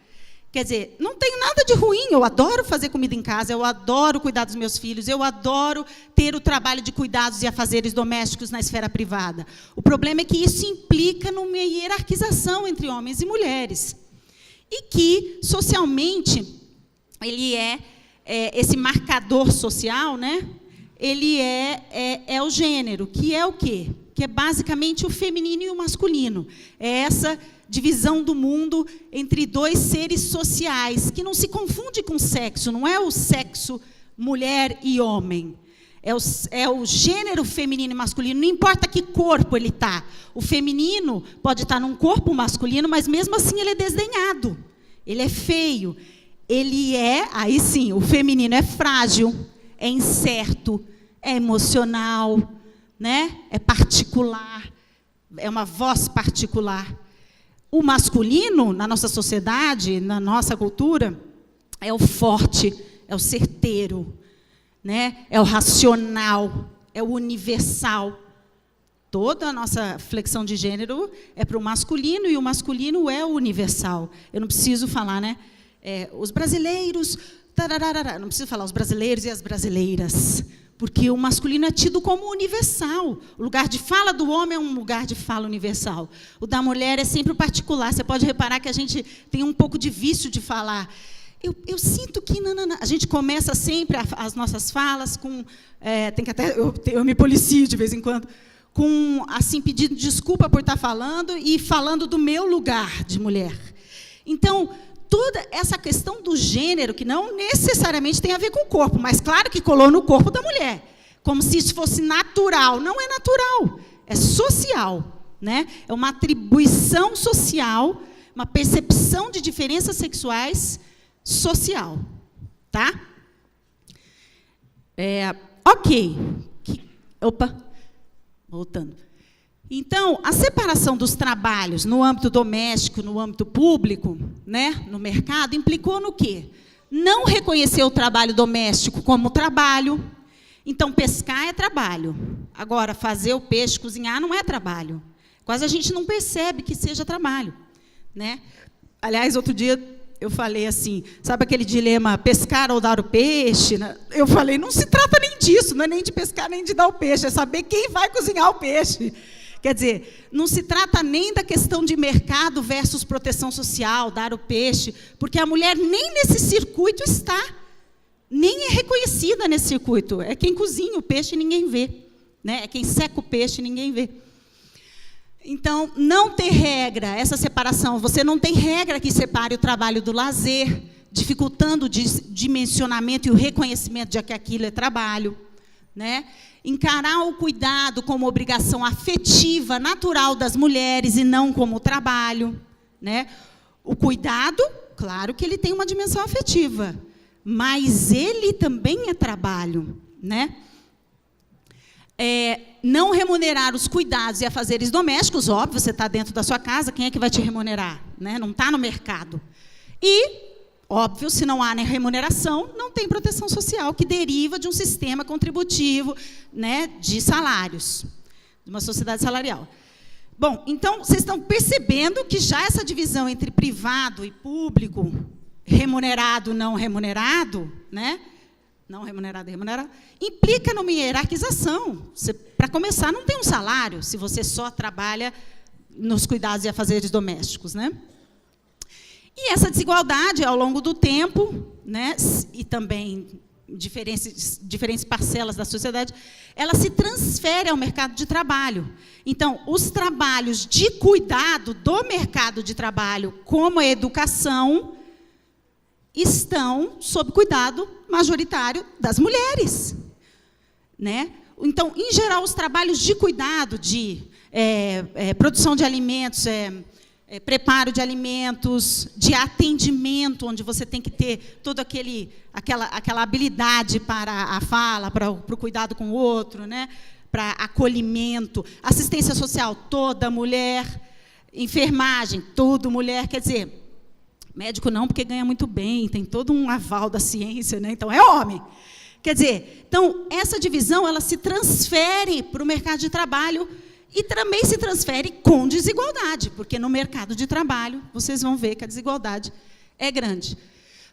C: Quer dizer, não tem nada de ruim, eu adoro fazer comida em casa, eu adoro cuidar dos meus filhos, eu adoro ter o trabalho de cuidados e afazeres domésticos na esfera privada. O problema é que isso implica numa hierarquização entre homens e mulheres. E que, socialmente, ele esse marcador social, né? Ele é o gênero, que é o quê? Que é basicamente o feminino e o masculino. É essa divisão do mundo entre dois seres sociais, que não se confunde com sexo, não é o sexo mulher e homem. É o gênero feminino e masculino, não importa que corpo ele está. O feminino pode estar num corpo masculino, mas mesmo assim ele é desdenhado, ele é feio. Aí sim, o feminino é frágil, é incerto, é emocional, né? É particular, é uma voz particular. O masculino, na nossa sociedade, na nossa cultura, é o forte, é o certeiro, né? É o racional, é o universal. Toda a nossa flexão de gênero é para o masculino, e o masculino é o universal. Eu não preciso falar, né? Os brasileiros, não preciso falar os brasileiros e as brasileiras, porque o masculino é tido como universal. O lugar de fala do homem é um lugar de fala universal. O da mulher é sempre o particular. Você pode reparar que a gente tem um pouco de vício de falar. Eu sinto que... A gente começa sempre as nossas falas com... tem que até, eu me policio de vez em quando, com, assim, pedindo desculpa por estar falando e falando do meu lugar de mulher. Então, toda essa questão do gênero, que não necessariamente tem a ver com o corpo, mas claro que colou no corpo da mulher, como se isso fosse natural. Não é natural, é social, né? É uma atribuição social, uma percepção de diferenças sexuais social, tá? Ok. Opa, voltando. Então, a separação dos trabalhos no âmbito doméstico, no âmbito público, né, no mercado, implicou no quê? Não reconhecer o trabalho doméstico como trabalho. Então, pescar é trabalho. Agora, fazer o peixe, cozinhar, não é trabalho. Quase a gente não percebe que seja trabalho, né? Aliás, outro dia eu falei assim, sabe aquele dilema pescar ou dar o peixe? Eu falei, não se trata nem disso, não é nem de pescar nem de dar o peixe, é saber quem vai cozinhar o peixe. Quer dizer, não se trata nem da questão de mercado versus proteção social, dar o peixe, porque a mulher nem nesse circuito está, nem é reconhecida nesse circuito. É quem cozinha o peixe e ninguém vê, né? É quem seca o peixe e ninguém vê. Então, não ter regra, essa separação, você não tem regra que separe o trabalho do lazer, dificultando o dimensionamento e o reconhecimento de que aquilo é trabalho, né? Encarar o cuidado como obrigação afetiva, natural das mulheres e não como trabalho, né? O cuidado, claro que ele tem uma dimensão afetiva, mas ele também é trabalho, né? Não remunerar os cuidados e afazeres domésticos, óbvio, você está dentro da sua casa, quem é que vai te remunerar? Né? Não está no mercado. E, óbvio, se não há remuneração, não tem proteção social, que deriva de um sistema contributivo, né, de salários, de uma sociedade salarial. Bom, então, vocês estão percebendo que já essa divisão entre privado e público, remunerado, não remunerado, né? Não remunerado e remunerado, implica numa hierarquização. Para começar, não tem um salário, se você só trabalha nos cuidados e afazeres domésticos, né? E essa desigualdade, ao longo do tempo, né, e também diferentes parcelas da sociedade, ela se transfere ao mercado de trabalho. Então, os trabalhos de cuidado do mercado de trabalho, como a educação, estão sob cuidado majoritário das mulheres, né? Então, em geral, os trabalhos de cuidado, de produção de alimentos, preparo de alimentos, de atendimento, onde você tem que ter toda aquela habilidade para a fala, para o cuidado com o outro, né? Para acolhimento, assistência social, toda mulher, enfermagem, toda mulher, quer dizer, médico não, porque ganha muito bem, tem todo um aval da ciência, né? Então é homem. Quer dizer, então, essa divisão ela se transfere para o mercado de trabalho e também se transfere com desigualdade, porque no mercado de trabalho, vocês vão ver que a desigualdade é grande.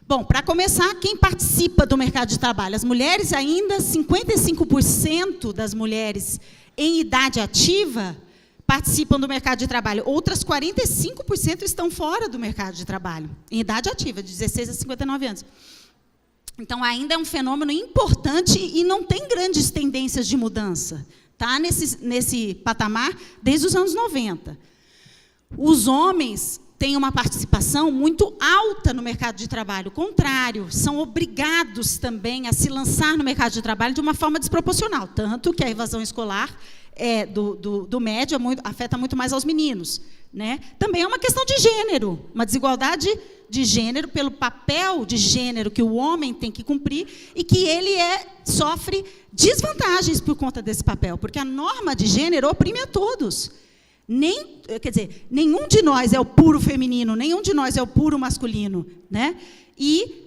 C: Bom, para começar, quem participa do mercado de trabalho? As mulheres ainda, 55% das mulheres em idade ativa participam do mercado de trabalho. Outras 45% estão fora do mercado de trabalho, em idade ativa, de 16 a 59 anos. Então, ainda é um fenômeno importante e não tem grandes tendências de mudança. Está nesse patamar desde os anos 90. Os homens têm uma participação muito alta no mercado de trabalho. O contrário, são obrigados também a se lançar no mercado de trabalho de uma forma desproporcional. Tanto que a evasão escolar do médio afeta muito mais aos meninos, né? Também é uma questão de gênero, uma desigualdade de gênero, pelo papel de gênero que o homem tem que cumprir e que ele sofre desvantagens por conta desse papel, porque a norma de gênero oprime a todos. Quer dizer, nenhum de nós é o puro feminino, nenhum de nós é o puro masculino, né? E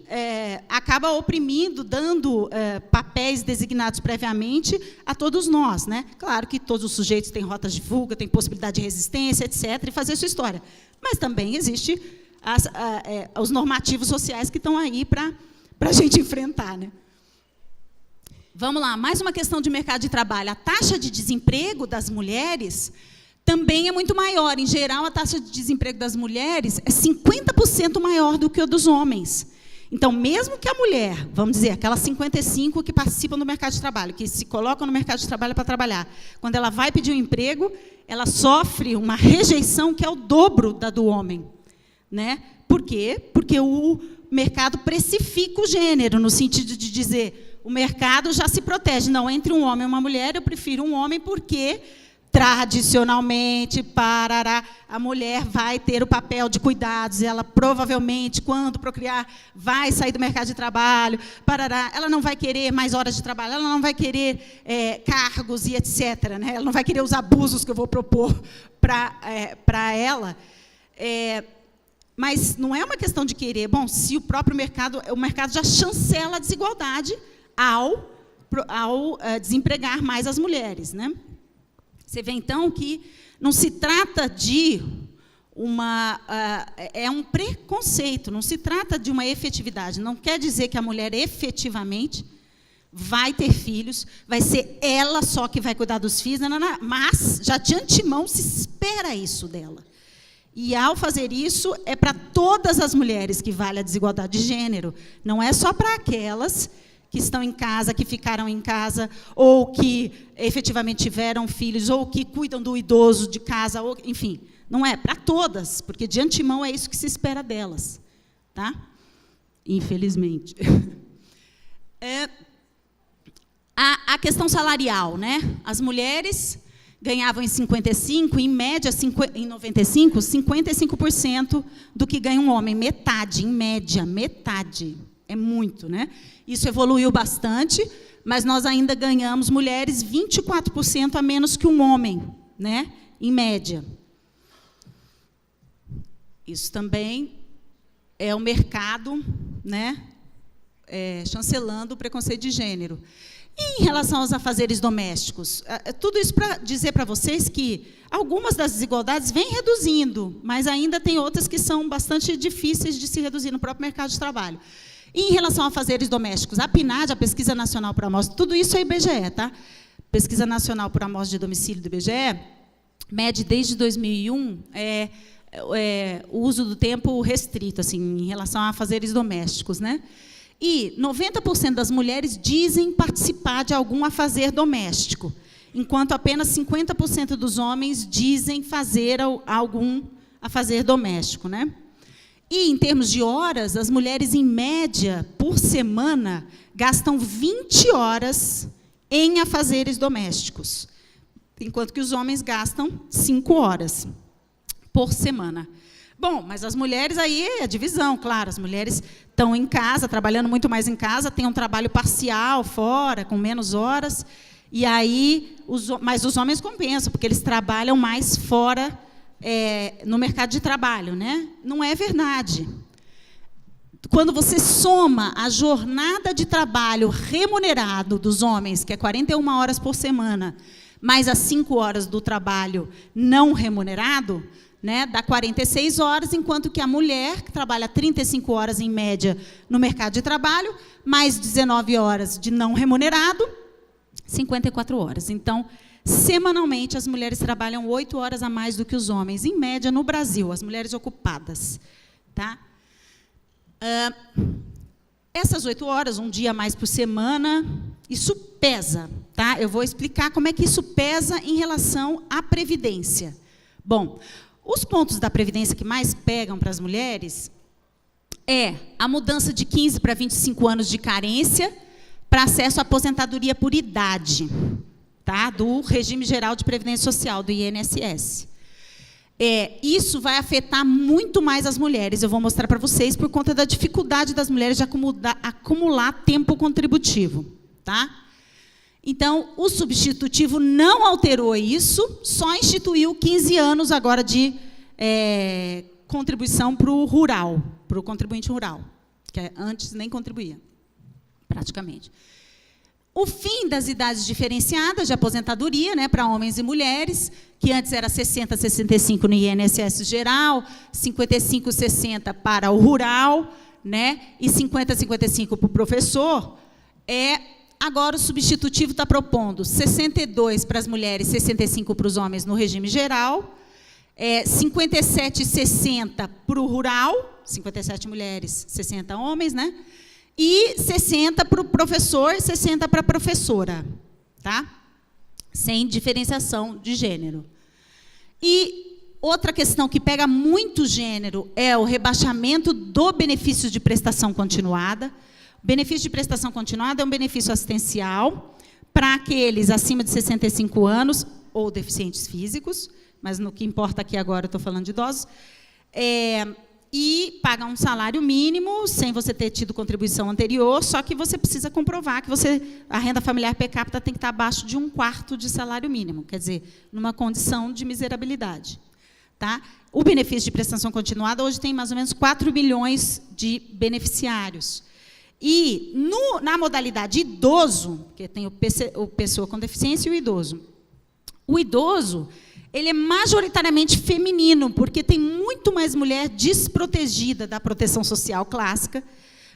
C: acaba oprimindo, dando papéis designados previamente a todos nós, né? Claro que todos os sujeitos têm rotas de fuga, têm possibilidade de resistência, etc., e fazer sua história. Mas também existe os normativos sociais que estão aí para a gente enfrentar, né? Vamos lá, mais uma questão de mercado de trabalho. A taxa de desemprego das mulheres também é muito maior. Em geral, a taxa de desemprego das mulheres é 50% maior do que a dos homens. Então, mesmo que a mulher, vamos dizer, aquelas 55 que participam do mercado de trabalho, que se colocam no mercado de trabalho para trabalhar, quando ela vai pedir um emprego, ela sofre uma rejeição que é o dobro da do homem, né? Por quê? Porque o mercado precifica o gênero, no sentido de dizer, o mercado já se protege. Não, entre um homem e uma mulher, eu prefiro um homem porque tradicionalmente, parará, a mulher vai ter o papel de cuidados, ela provavelmente, quando procriar, vai sair do mercado de trabalho, parará, ela não vai querer mais horas de trabalho, ela não vai querer cargos e etc., né? Ela não vai querer os abusos que eu vou propor para ela. Mas não é uma questão de querer. Bom, se o mercado já chancela a desigualdade ao desempregar mais as mulheres, né? Você vê, então, que não se trata de é um preconceito, não se trata de uma efetividade. Não quer dizer que a mulher efetivamente vai ter filhos, vai ser ela só que vai cuidar dos filhos, mas já de antemão se espera isso dela. E, ao fazer isso, é para todas as mulheres que vale a desigualdade de gênero, não é só para aquelas que estão em casa, que ficaram em casa, ou que efetivamente tiveram filhos, ou que cuidam do idoso de casa, ou, enfim, não é para todas, porque de antemão é isso que se espera delas, tá? Infelizmente. A questão salarial, né? As mulheres ganhavam em 55, em média, em 95, 55% do que ganha um homem, metade, em média, metade. É muito, né? Isso evoluiu bastante, mas nós ainda ganhamos, mulheres, 24% a menos que um homem, né? Em média. Isso também é o mercado, né? Chancelando o preconceito de gênero. E em relação aos afazeres domésticos, tudo isso para dizer para vocês que algumas das desigualdades vêm reduzindo, mas ainda tem outras que são bastante difíceis de se reduzir no próprio mercado de trabalho. E em relação a afazeres domésticos, a PNAD, a Pesquisa Nacional por Amostra, tudo isso é IBGE, tá? Pesquisa Nacional por Amostra de Domicílio do IBGE, mede desde 2001 o uso do tempo restrito, assim, em relação a afazeres domésticos, né? E 90% das mulheres dizem participar de algum afazer doméstico, enquanto apenas 50% dos homens dizem fazer algum afazer doméstico, né? E, em termos de horas, as mulheres, em média, por semana, gastam 20 horas em afazeres domésticos, enquanto que os homens gastam 5 horas por semana. Bom, mas as mulheres, aí é a divisão, claro, as mulheres estão em casa, trabalhando muito mais em casa, têm um trabalho parcial fora, com menos horas, e aí, mas os homens compensam, porque eles trabalham mais fora no mercado de trabalho, né? Não é verdade. Quando você soma a jornada de trabalho remunerado dos homens, que é 41 horas por semana, mais as 5 horas do trabalho não remunerado, né, dá 46 horas, enquanto que a mulher, que trabalha 35 horas em média no mercado de trabalho, mais 19 horas de não remunerado, 54 horas. Então, semanalmente, as mulheres trabalham 8 horas a mais do que os homens, em média, no Brasil, as mulheres ocupadas. Tá? Essas 8 horas, um dia a mais por semana, isso pesa. Tá? Eu vou explicar como é que isso pesa em relação à Previdência. Bom, os pontos da Previdência que mais pegam para as mulheres é a mudança de 15 para 25 anos de carência para acesso à aposentadoria por idade, tá? Do Regime Geral de Previdência Social, do INSS. Isso vai afetar muito mais as mulheres, eu vou mostrar para vocês, por conta da dificuldade das mulheres de acumular tempo contributivo. Tá? Então, o substitutivo não alterou isso, só instituiu 15 anos agora de contribuição para o rural, para o contribuinte rural, que antes nem contribuía, praticamente. O fim das idades diferenciadas de aposentadoria, né, para homens e mulheres, que antes era 60, 65 no INSS geral, 55, 60 para o rural, né, e 50, 55 para o professor, agora o substitutivo está propondo 62 para as mulheres, 65 para os homens no regime geral, 57 e 60 para o rural, 57 mulheres, 60 homens, né? E 60 para o professor, 60 para a professora, tá? Sem diferenciação de gênero. E outra questão que pega muito gênero é o rebaixamento do benefício de prestação continuada. O benefício de prestação continuada é um benefício assistencial para aqueles acima de 65 anos ou deficientes físicos, mas no que importa aqui agora eu estou falando de idosos, e paga um salário mínimo, sem você ter tido contribuição anterior, só que você precisa comprovar que a renda familiar per capita tem que estar abaixo de 1/4 de salário mínimo, quer dizer, numa condição de miserabilidade. Tá? O benefício de prestação continuada hoje tem mais ou menos 4 milhões de beneficiários. E na modalidade idoso, que tem o pessoa com deficiência e o idoso, ele é majoritariamente feminino, porque tem muito mais mulher desprotegida da proteção social clássica,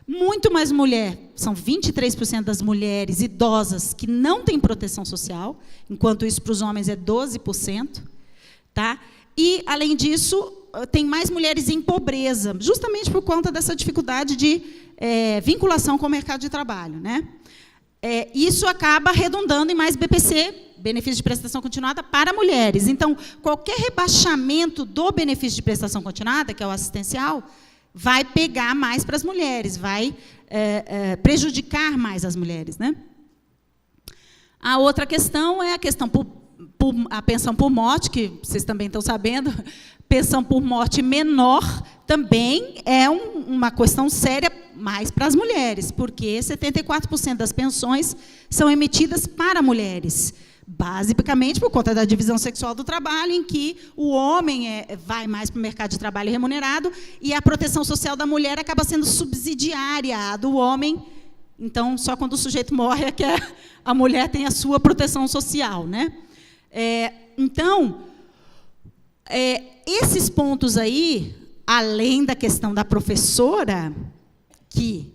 C: muito mais mulher, são 23% das mulheres idosas que não têm proteção social, enquanto isso para os homens é 12%. Tá? E, além disso, tem mais mulheres em pobreza, justamente por conta dessa dificuldade de vinculação com o mercado de trabalho. Né? Isso acaba redundando em mais BPC, benefício de prestação continuada, para mulheres. Então, qualquer rebaixamento do benefício de prestação continuada, que é o assistencial, vai pegar mais para as mulheres, vai prejudicar mais as mulheres. Né? A outra questão é a questão a pensão por morte, que vocês também estão sabendo, pensão por morte menor também é uma questão séria mais para as mulheres, porque 74% das pensões são emitidas para mulheres, basicamente por conta da divisão sexual do trabalho, em que o homem vai mais para o mercado de trabalho remunerado e a proteção social da mulher acaba sendo subsidiária à do homem. Então, só quando o sujeito morre é que a mulher tem a sua proteção social. Né? Então, esses pontos aí, além da questão da professora, que,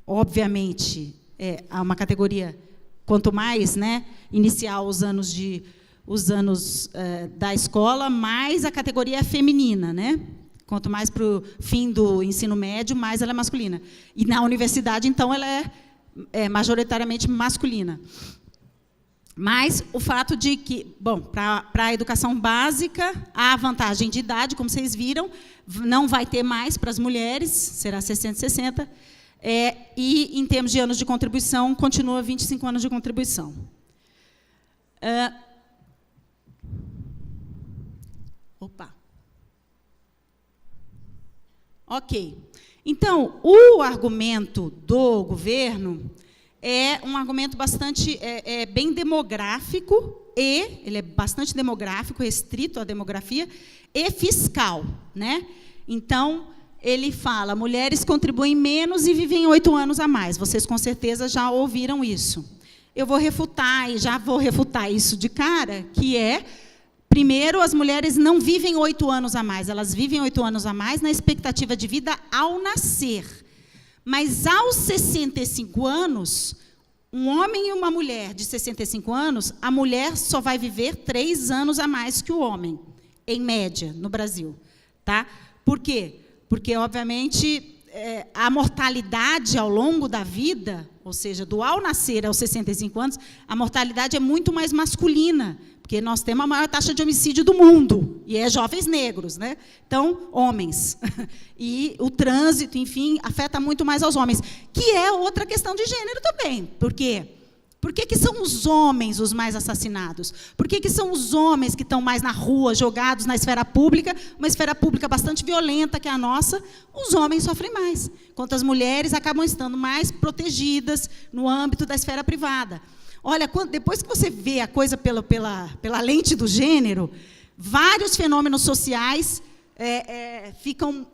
C: obviamente, há uma categoria, quanto mais, né, iniciar os anos da escola, mais a categoria é feminina, né? Quanto mais para o fim do ensino médio, mais ela é masculina. E na universidade, então, ela é majoritariamente masculina. Mas o fato de que, bom, para a educação básica, há a vantagem de idade, como vocês viram, não vai ter mais para as mulheres, será 60/60, e, em termos de anos de contribuição, continua 25 anos de contribuição. Ok. Então, o argumento do governo é um argumento bastante bem demográfico, ele é bastante demográfico, restrito à demografia, e fiscal. Né? Então, ele fala, mulheres contribuem menos e vivem 8 anos a mais. Vocês, com certeza, já ouviram isso. Eu vou refutar, e já vou refutar isso de cara, que primeiro, as mulheres não vivem 8 anos a mais, elas vivem 8 anos a mais na expectativa de vida ao nascer. Mas, aos 65 anos, um homem e uma mulher de 65 anos, a mulher só vai viver 3 anos a mais que o homem, em média, no Brasil. Tá? Por quê? Porque, obviamente, a mortalidade ao longo da vida, ou seja, do ao nascer aos 65 anos, a mortalidade é muito mais masculina, porque nós temos a maior taxa de homicídio do mundo, e é jovens negros, né? Então, homens. E o trânsito, enfim, afeta muito mais aos homens, que é outra questão de gênero também. Por quê? Por que são os homens os mais assassinados? Por que são os homens que estão mais na rua, jogados na esfera pública, uma esfera pública bastante violenta que é a nossa? Os homens sofrem mais, enquanto as mulheres acabam estando mais protegidas no âmbito da esfera privada. Olha, depois que você vê a coisa pela lente do gênero, vários fenômenos sociais ficam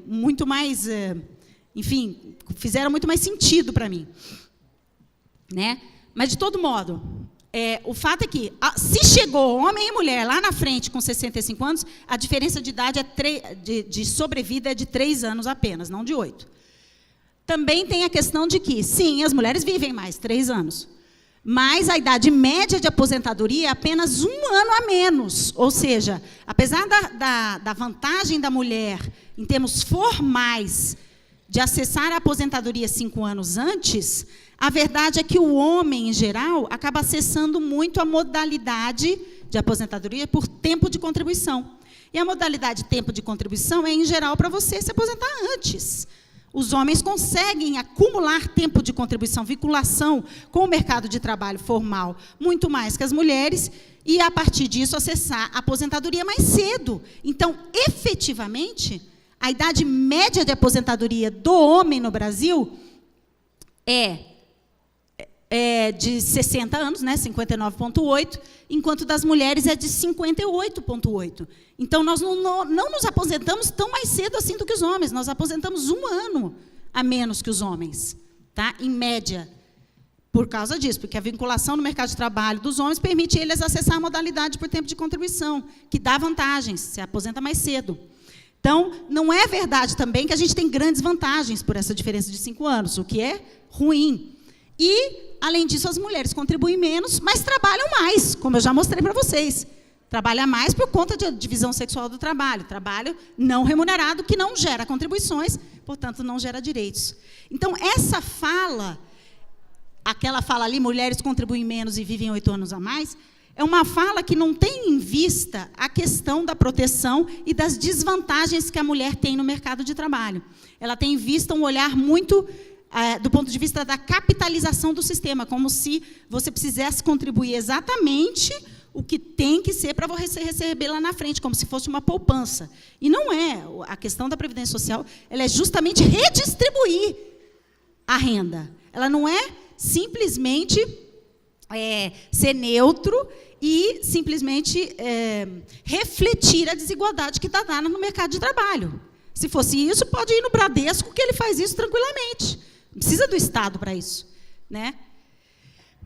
C: muito mais, enfim, fizeram muito mais sentido para mim. Né? Mas, de todo modo, o fato é que, se chegou homem e mulher lá na frente com 65 anos, a diferença de idade de sobrevida é de 3 anos apenas, não de 8. Também tem a questão de que, sim, as mulheres vivem mais, 3 anos. Mas a idade média de aposentadoria é apenas 1 ano a menos. Ou seja, apesar da vantagem da mulher, em termos formais, de acessar a aposentadoria 5 anos antes, a verdade é que o homem, em geral, acaba acessando muito a modalidade de aposentadoria por tempo de contribuição. E a modalidade tempo de contribuição é, em geral, para você se aposentar antes. os homens conseguem acumular tempo de contribuição, vinculação com o mercado de trabalho formal, muito mais que as mulheres, e, a partir disso, acessar a aposentadoria mais cedo. Então, efetivamente, a idade média de aposentadoria do homem no Brasil é de 60 anos, né, 59,8, enquanto das mulheres é de 58,8. Então, nós não nos aposentamos tão mais cedo assim do que os homens, nós aposentamos 1 ano a menos que os homens, tá? Em média, por causa disso, porque a vinculação no mercado de trabalho dos homens permite eles acessar a modalidade por tempo de contribuição, que dá vantagens, se aposenta mais cedo. Então, não é verdade também que a gente tem grandes vantagens por essa diferença de 5 anos, o que é ruim. E, além disso, as mulheres contribuem menos, mas trabalham mais, como eu já mostrei para vocês. Trabalha mais por conta da divisão sexual do trabalho. Trabalho não remunerado, que não gera contribuições, portanto, não gera direitos. Então, essa fala, aquela fala ali, mulheres contribuem menos e vivem 8 anos a mais, é uma fala que não tem em vista a questão da proteção e das desvantagens que a mulher tem no mercado de trabalho. Ela tem em vista um olhar muito do ponto de vista da capitalização do sistema, como se você precisasse contribuir exatamente o que tem que ser para você receber lá na frente, como se fosse uma poupança. E não é. A questão da Previdência Social, ela é justamente redistribuir a renda. Ela não é simplesmente ser neutro e simplesmente refletir a desigualdade que está dada no mercado de trabalho. Se fosse isso, pode ir no Bradesco, que ele faz isso tranquilamente. Não precisa do Estado para isso, né?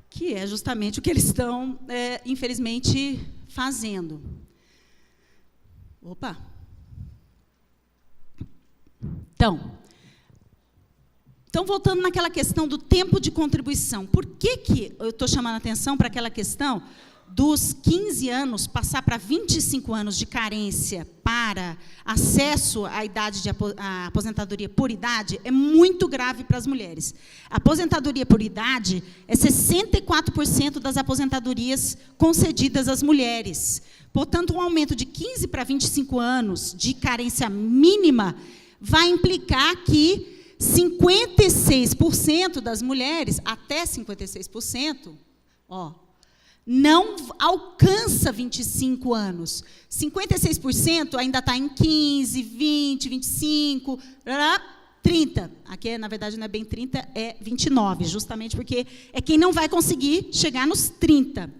C: Que é justamente o que eles estão, infelizmente, fazendo. Opa! Então, voltando naquela questão do tempo de contribuição, por que eu estou chamando a atenção para aquela questão dos 15 anos passar para 25 anos de carência para acesso à idade de aposentadoria por idade? É muito grave para as mulheres. A aposentadoria por idade é 64% das aposentadorias concedidas às mulheres. Portanto, um aumento de 15 para 25 anos de carência mínima vai implicar que 56% das mulheres, até 56%, não alcança 25 anos. 56% ainda está em 15, 20, 25, 30. Aqui, na verdade, não é bem 30, é 29, justamente porque é quem não vai conseguir chegar nos 30.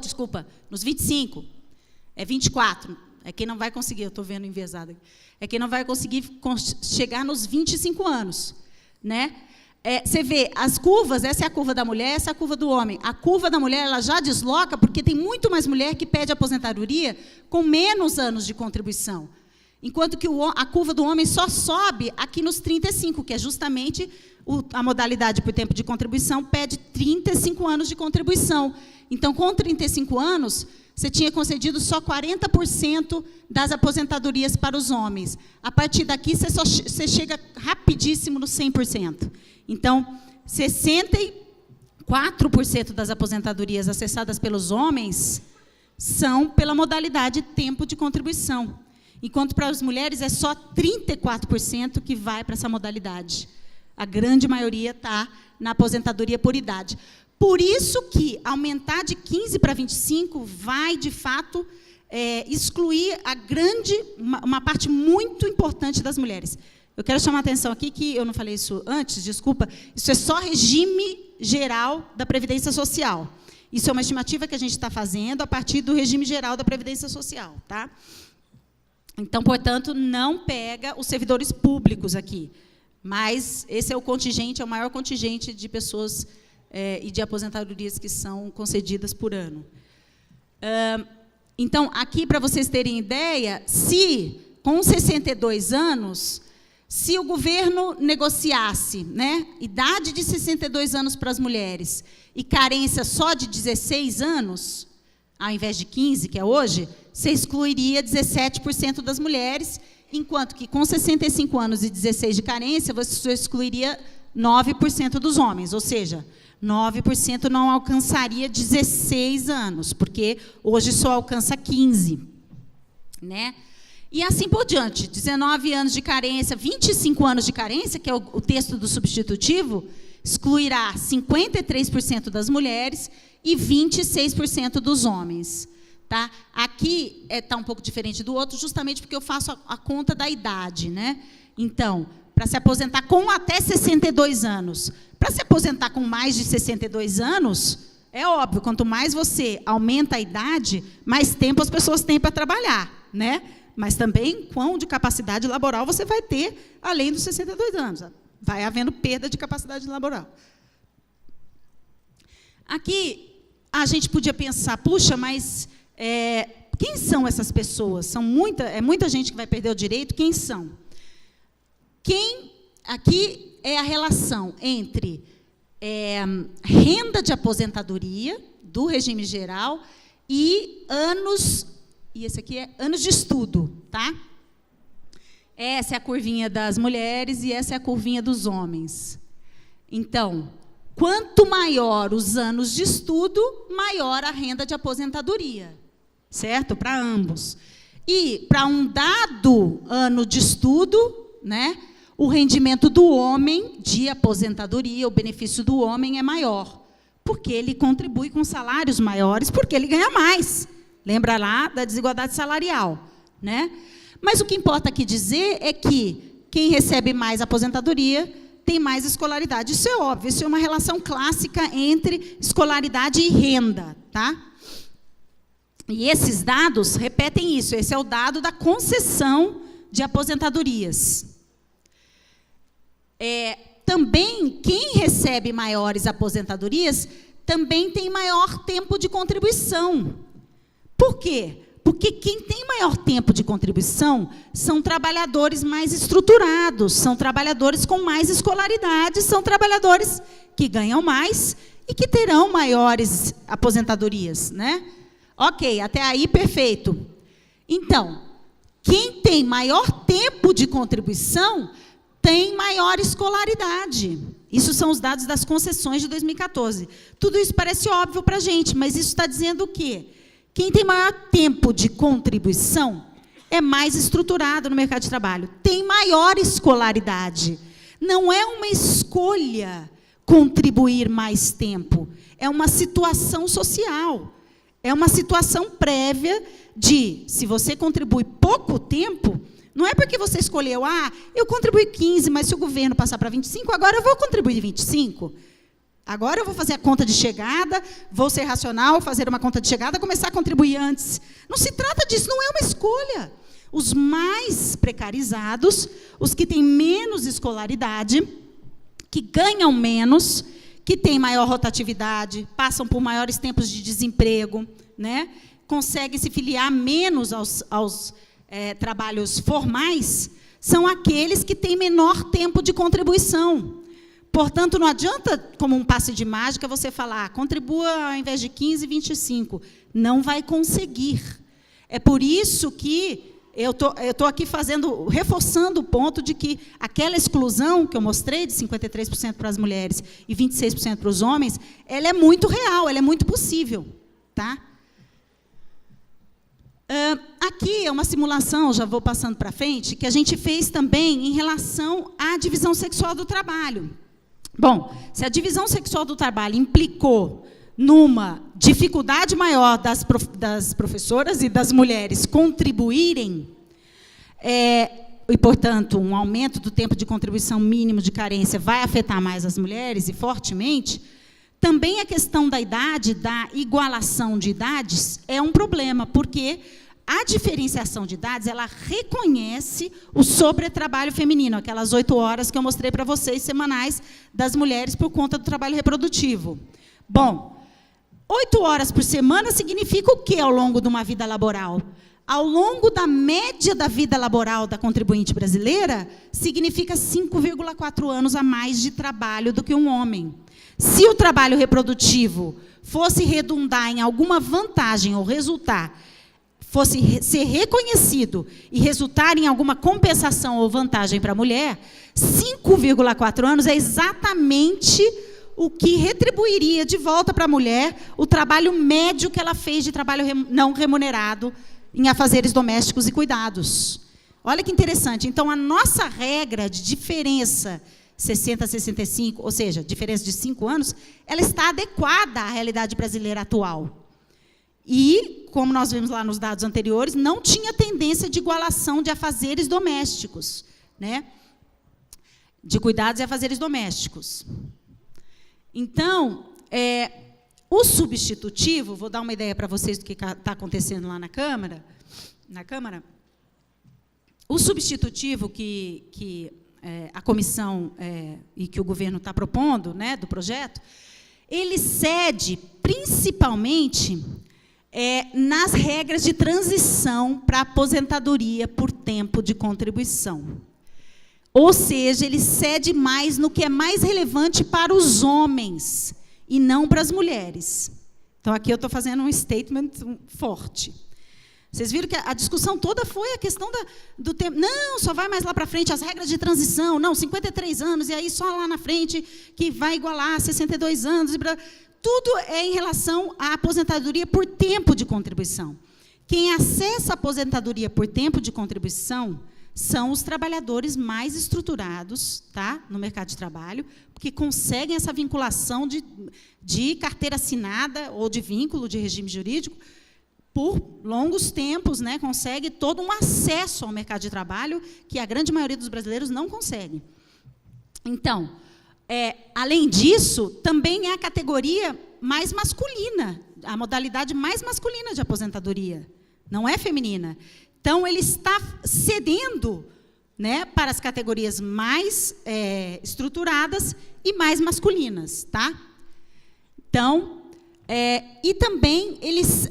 C: Desculpa, nos 25. É 24. É quem não vai conseguir, eu estou vendo enviesado aqui. É quem não vai conseguir chegar nos 25 anos, né? Você vê, as curvas, essa é a curva da mulher, essa é a curva do homem. A curva da mulher ela já desloca, porque tem muito mais mulher que pede aposentadoria com menos anos de contribuição. Enquanto que a curva do homem só sobe aqui nos 35, que é justamente a modalidade por tempo de contribuição, pede 35 anos de contribuição. Então, com 35 anos, você tinha concedido só 40% das aposentadorias para os homens. A partir daqui, você chega rapidíssimo no 100%. Então, 64% das aposentadorias acessadas pelos homens são pela modalidade tempo de contribuição, enquanto para as mulheres é só 34% que vai para essa modalidade. A grande maioria está na aposentadoria por idade. Por isso que aumentar de 15 para 25 vai, de fato, excluir uma parte muito importante das mulheres. Eu quero chamar a atenção aqui que eu não falei isso antes, desculpa, isso é só regime geral da Previdência Social. Isso é uma estimativa que a gente está fazendo a partir do regime geral da Previdência Social, tá? Então, portanto, não pega os servidores públicos aqui, mas esse é o contingente, é o maior contingente de pessoas e de aposentadorias que são concedidas por ano. Então, aqui, para vocês terem ideia, se com 62 anos, se o governo negociasse, né, idade de 62 anos para as mulheres e carência só de 16 anos, ao invés de 15, que é hoje, você excluiria 17% das mulheres, enquanto que com 65 anos e 16 de carência, você excluiria 9% dos homens, ou seja, 9% não alcançaria 16 anos, porque hoje só alcança 15, né? E assim por diante, 19 anos de carência, 25 anos de carência, que é o texto do substitutivo, excluirá 53% das mulheres e 26% dos homens. Tá? Aqui está um pouco diferente do outro, justamente porque eu faço a conta da idade. Né? Então, para se aposentar com até 62 anos, para se aposentar com mais de 62 anos, é óbvio, quanto mais você aumenta a idade, mais tempo as pessoas têm para trabalhar, né? Mas também, quão de capacidade laboral você vai ter, além dos 62 anos. Vai havendo perda de capacidade laboral. Aqui, a gente podia pensar, puxa, mas quem são essas pessoas? É muita gente que vai perder o direito, quem são? Aqui é a relação entre renda de aposentadoria do regime geral e anos, e esse aqui é anos de estudo, tá? Essa é a curvinha das mulheres e essa é a curvinha dos homens. Então, quanto maior os anos de estudo, maior a renda de aposentadoria, certo? Para ambos. E para um dado ano de estudo, né, o rendimento do homem de aposentadoria, o benefício do homem é maior, porque ele contribui com salários maiores, porque ele ganha mais. Lembra lá da desigualdade salarial, né? Mas o que importa aqui dizer é que quem recebe mais aposentadoria tem mais escolaridade. Isso é óbvio, isso é uma relação clássica entre escolaridade e renda, tá? E esses dados repetem isso, esse é o dado da concessão de aposentadorias. Também, quem recebe maiores aposentadorias também tem maior tempo de contribuição. Por quê? Porque quem tem maior tempo de contribuição são trabalhadores mais estruturados, são trabalhadores com mais escolaridade, são trabalhadores que ganham mais e que terão maiores aposentadorias, né? Ok, até aí perfeito. Então, quem tem maior tempo de contribuição tem maior escolaridade. Isso são os dados das concessões de 2014. Tudo isso parece óbvio para a gente, mas isso está dizendo o quê? Quem tem maior tempo de contribuição é mais estruturado no mercado de trabalho, tem maior escolaridade. Não é uma escolha contribuir mais tempo, é uma situação social, é uma situação prévia de, se você contribui pouco tempo, não é porque você escolheu, eu contribuí 15, mas se o governo passar para 25, agora eu vou contribuir 25. Agora eu vou fazer a conta de chegada, vou ser racional, fazer uma conta de chegada, começar a contribuir antes. Não se trata disso, não é uma escolha. Os mais precarizados, os que têm menos escolaridade, que ganham menos, que têm maior rotatividade, passam por maiores tempos de desemprego, né, conseguem se filiar menos aos trabalhos formais, são aqueles que têm menor tempo de contribuição. Portanto, não adianta, como um passe de mágica, você falar, contribua ao invés de 15, 25. Não vai conseguir. É por isso que eu estou aqui reforçando o ponto de que aquela exclusão que eu mostrei, de 53% para as mulheres e 26% para os homens, ela é muito real, ela é muito possível. Tá? Aqui é uma simulação, já vou passando para frente, que a gente fez também em relação à divisão sexual do trabalho. Bom, se a divisão sexual do trabalho implicou numa dificuldade maior das professoras e das mulheres contribuírem, e, portanto, um aumento do tempo de contribuição mínimo de carência vai afetar mais as mulheres, e fortemente, também a questão da idade, da igualação de idades, é um problema, porque a diferenciação de idades, ela reconhece o sobretrabalho feminino, aquelas 8 horas que eu mostrei para vocês, semanais, das mulheres por conta do trabalho reprodutivo. Bom, 8 horas por semana significa o quê ao longo de uma vida laboral? Ao longo da média da vida laboral da contribuinte brasileira, significa 5,4 anos a mais de trabalho do que um homem. Se o trabalho reprodutivo fosse redundar em alguma vantagem ou resultar, fosse ser reconhecido e resultar em alguma compensação ou vantagem para a mulher, 5,4 anos é exatamente o que retribuiria de volta para a mulher o trabalho médio que ela fez de trabalho não remunerado em afazeres domésticos e cuidados. Olha que interessante. Então, a nossa regra de diferença 60 a 65, ou seja, diferença de 5 anos, ela está adequada à realidade brasileira atual. E, como nós vimos lá nos dados anteriores, não tinha tendência de igualação de afazeres domésticos, né? De cuidados e afazeres domésticos. Então, o substitutivo, vou dar uma ideia para vocês do que está acontecendo lá na Câmara. O substitutivo que a comissão e que o governo está propondo, né, do projeto, ele cede principalmente nas regras de transição para aposentadoria por tempo de contribuição. Ou seja, ele cede mais no que é mais relevante para os homens e não para as mulheres. Então, aqui eu estou fazendo um statement forte. Vocês viram que a discussão toda foi a questão do tempo. Não, só vai mais lá para frente, as regras de transição. Não, 53 anos, e aí só lá na frente que vai igualar 62 anos. Tudo é em relação à aposentadoria por tempo de contribuição. Quem acessa a aposentadoria por tempo de contribuição são os trabalhadores mais estruturados, tá, no mercado de trabalho, que conseguem essa vinculação de carteira assinada ou de vínculo de regime jurídico por longos tempos, né, consegue todo um acesso ao mercado de trabalho que a grande maioria dos brasileiros não consegue. Então, além disso, também é a categoria mais masculina, a modalidade mais masculina de aposentadoria, não é feminina. Então, ele está cedendo, né, para as categorias mais estruturadas e mais masculinas. Tá? Então, e também,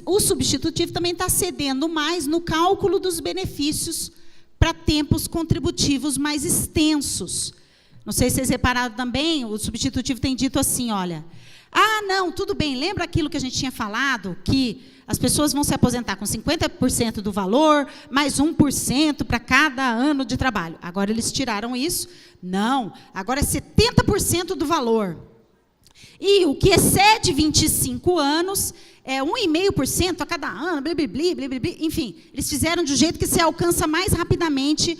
C: o substitutivo também está cedendo mais no cálculo dos benefícios para tempos contributivos mais extensos. Não sei se vocês repararam também, o substitutivo tem dito assim, olha, não, tudo bem, lembra aquilo que a gente tinha falado, que as pessoas vão se aposentar com 50% do valor, mais 1% para cada ano de trabalho. Agora eles tiraram isso. Não, agora é 70% do valor. E o que excede 25 anos é 1,5% a cada ano, enfim, eles fizeram de um jeito que se alcança mais rapidamente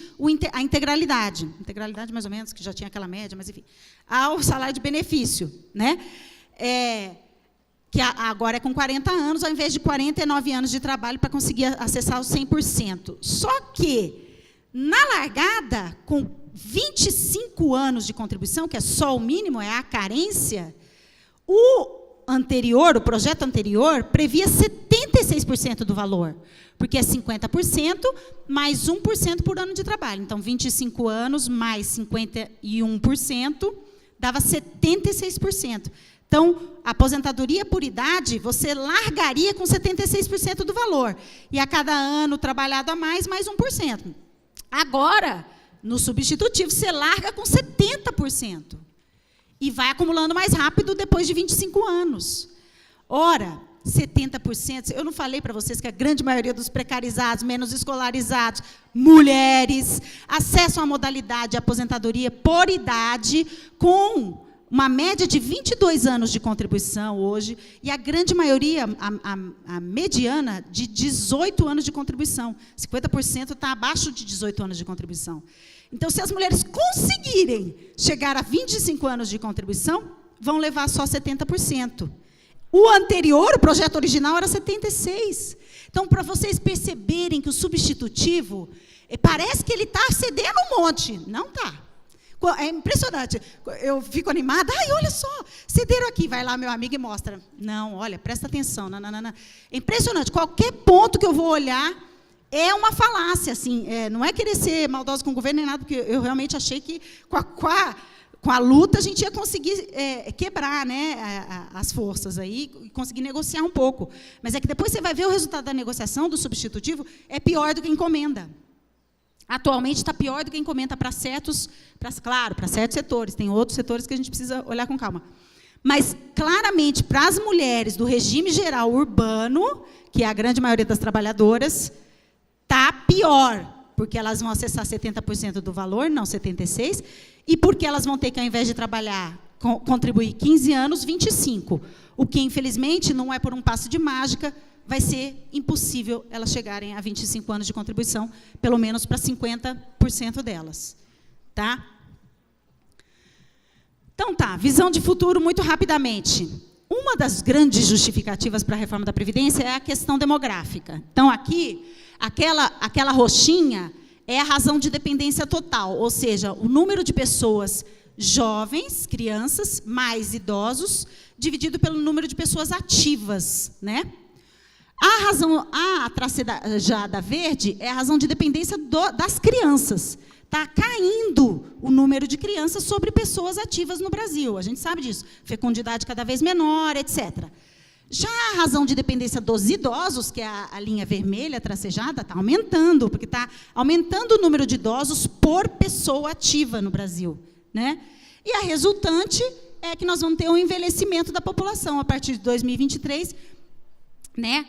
C: a integralidade. Integralidade, mais ou menos, que já tinha aquela média, mas enfim, ao salário de benefício, né? Que agora é com 40 anos, ao invés de 49 anos de trabalho para conseguir acessar os 100%. Só que, na largada, com 25 anos de contribuição, que é só o mínimo, é a carência, o projeto anterior, previa 76% do valor, porque é 50% mais 1% por ano de trabalho. Então, 25 anos mais 51% dava 76%. Então, a aposentadoria por idade, você largaria com 76% do valor. E a cada ano trabalhado a mais 1%. Agora, no substitutivo, você larga com 70%. E vai acumulando mais rápido depois de 25 anos. Ora, 70%, eu não falei para vocês que a grande maioria dos precarizados, menos escolarizados, mulheres, acessam a modalidade de aposentadoria por idade com uma média de 22 anos de contribuição hoje, e a grande maioria, a mediana, de 18 anos de contribuição. 50% está abaixo de 18 anos de contribuição. Então, se as mulheres conseguirem chegar a 25 anos de contribuição, vão levar só 70%. O anterior, o projeto original, era 76%. Então, para vocês perceberem que o substitutivo, parece que ele está cedendo um monte. Não está. É impressionante. Eu fico animada. Olha só, cederam aqui. Vai lá meu amigo e mostra. Não, olha, presta atenção. Não. É impressionante. Qualquer ponto que eu vou olhar é uma falácia. Assim, não é querer ser maldoso com o governo nem nada, porque eu realmente achei que com a luta a gente ia conseguir quebrar, né, as forças aí e conseguir negociar um pouco. Mas é que depois você vai ver o resultado da negociação do substitutivo, é pior do que a encomenda. Atualmente está pior do que a encomenda para certos setores. Tem outros setores que a gente precisa olhar com calma. Mas, claramente, para as mulheres do regime geral urbano, que é a grande maioria das trabalhadoras, está pior, porque elas vão acessar 70% do valor, não 76%, e porque elas vão ter que, ao invés de trabalhar, contribuir 15 anos, 25. O que, infelizmente, não é por um passo de mágica, vai ser impossível elas chegarem a 25 anos de contribuição, pelo menos para 50% delas. Tá? Então, visão de futuro muito rapidamente. Uma das grandes justificativas para a reforma da Previdência é a questão demográfica. Então, aqui, aquela roxinha é a razão de dependência total, ou seja, o número de pessoas jovens, crianças, mais idosos, dividido pelo número de pessoas ativas, né? A tracejada verde é a razão de dependência das crianças. Está caindo o número de crianças sobre pessoas ativas no Brasil. A gente sabe disso. Fecundidade cada vez menor, etc. Já a razão de dependência dos idosos, que é a linha vermelha tracejada, está aumentando, porque está aumentando o número de idosos por pessoa ativa no Brasil, né? E a resultante é que nós vamos ter um envelhecimento da população. A partir de 2023, né,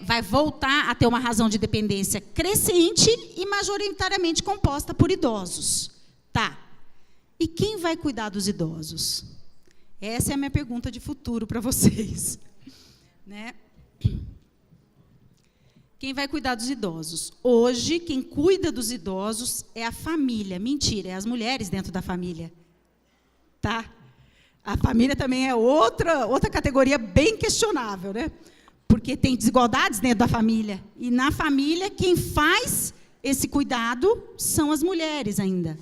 C: vai voltar a ter uma razão de dependência crescente e majoritariamente composta por idosos. Tá. E quem vai cuidar dos idosos? Essa é a minha pergunta de futuro para vocês. Né? Quem vai cuidar dos idosos? Hoje, quem cuida dos idosos é a família. Mentira, é as mulheres dentro da família. Tá? A família também é outra categoria bem questionável, né? Porque tem desigualdades dentro da família. E, na família, quem faz esse cuidado são as mulheres ainda.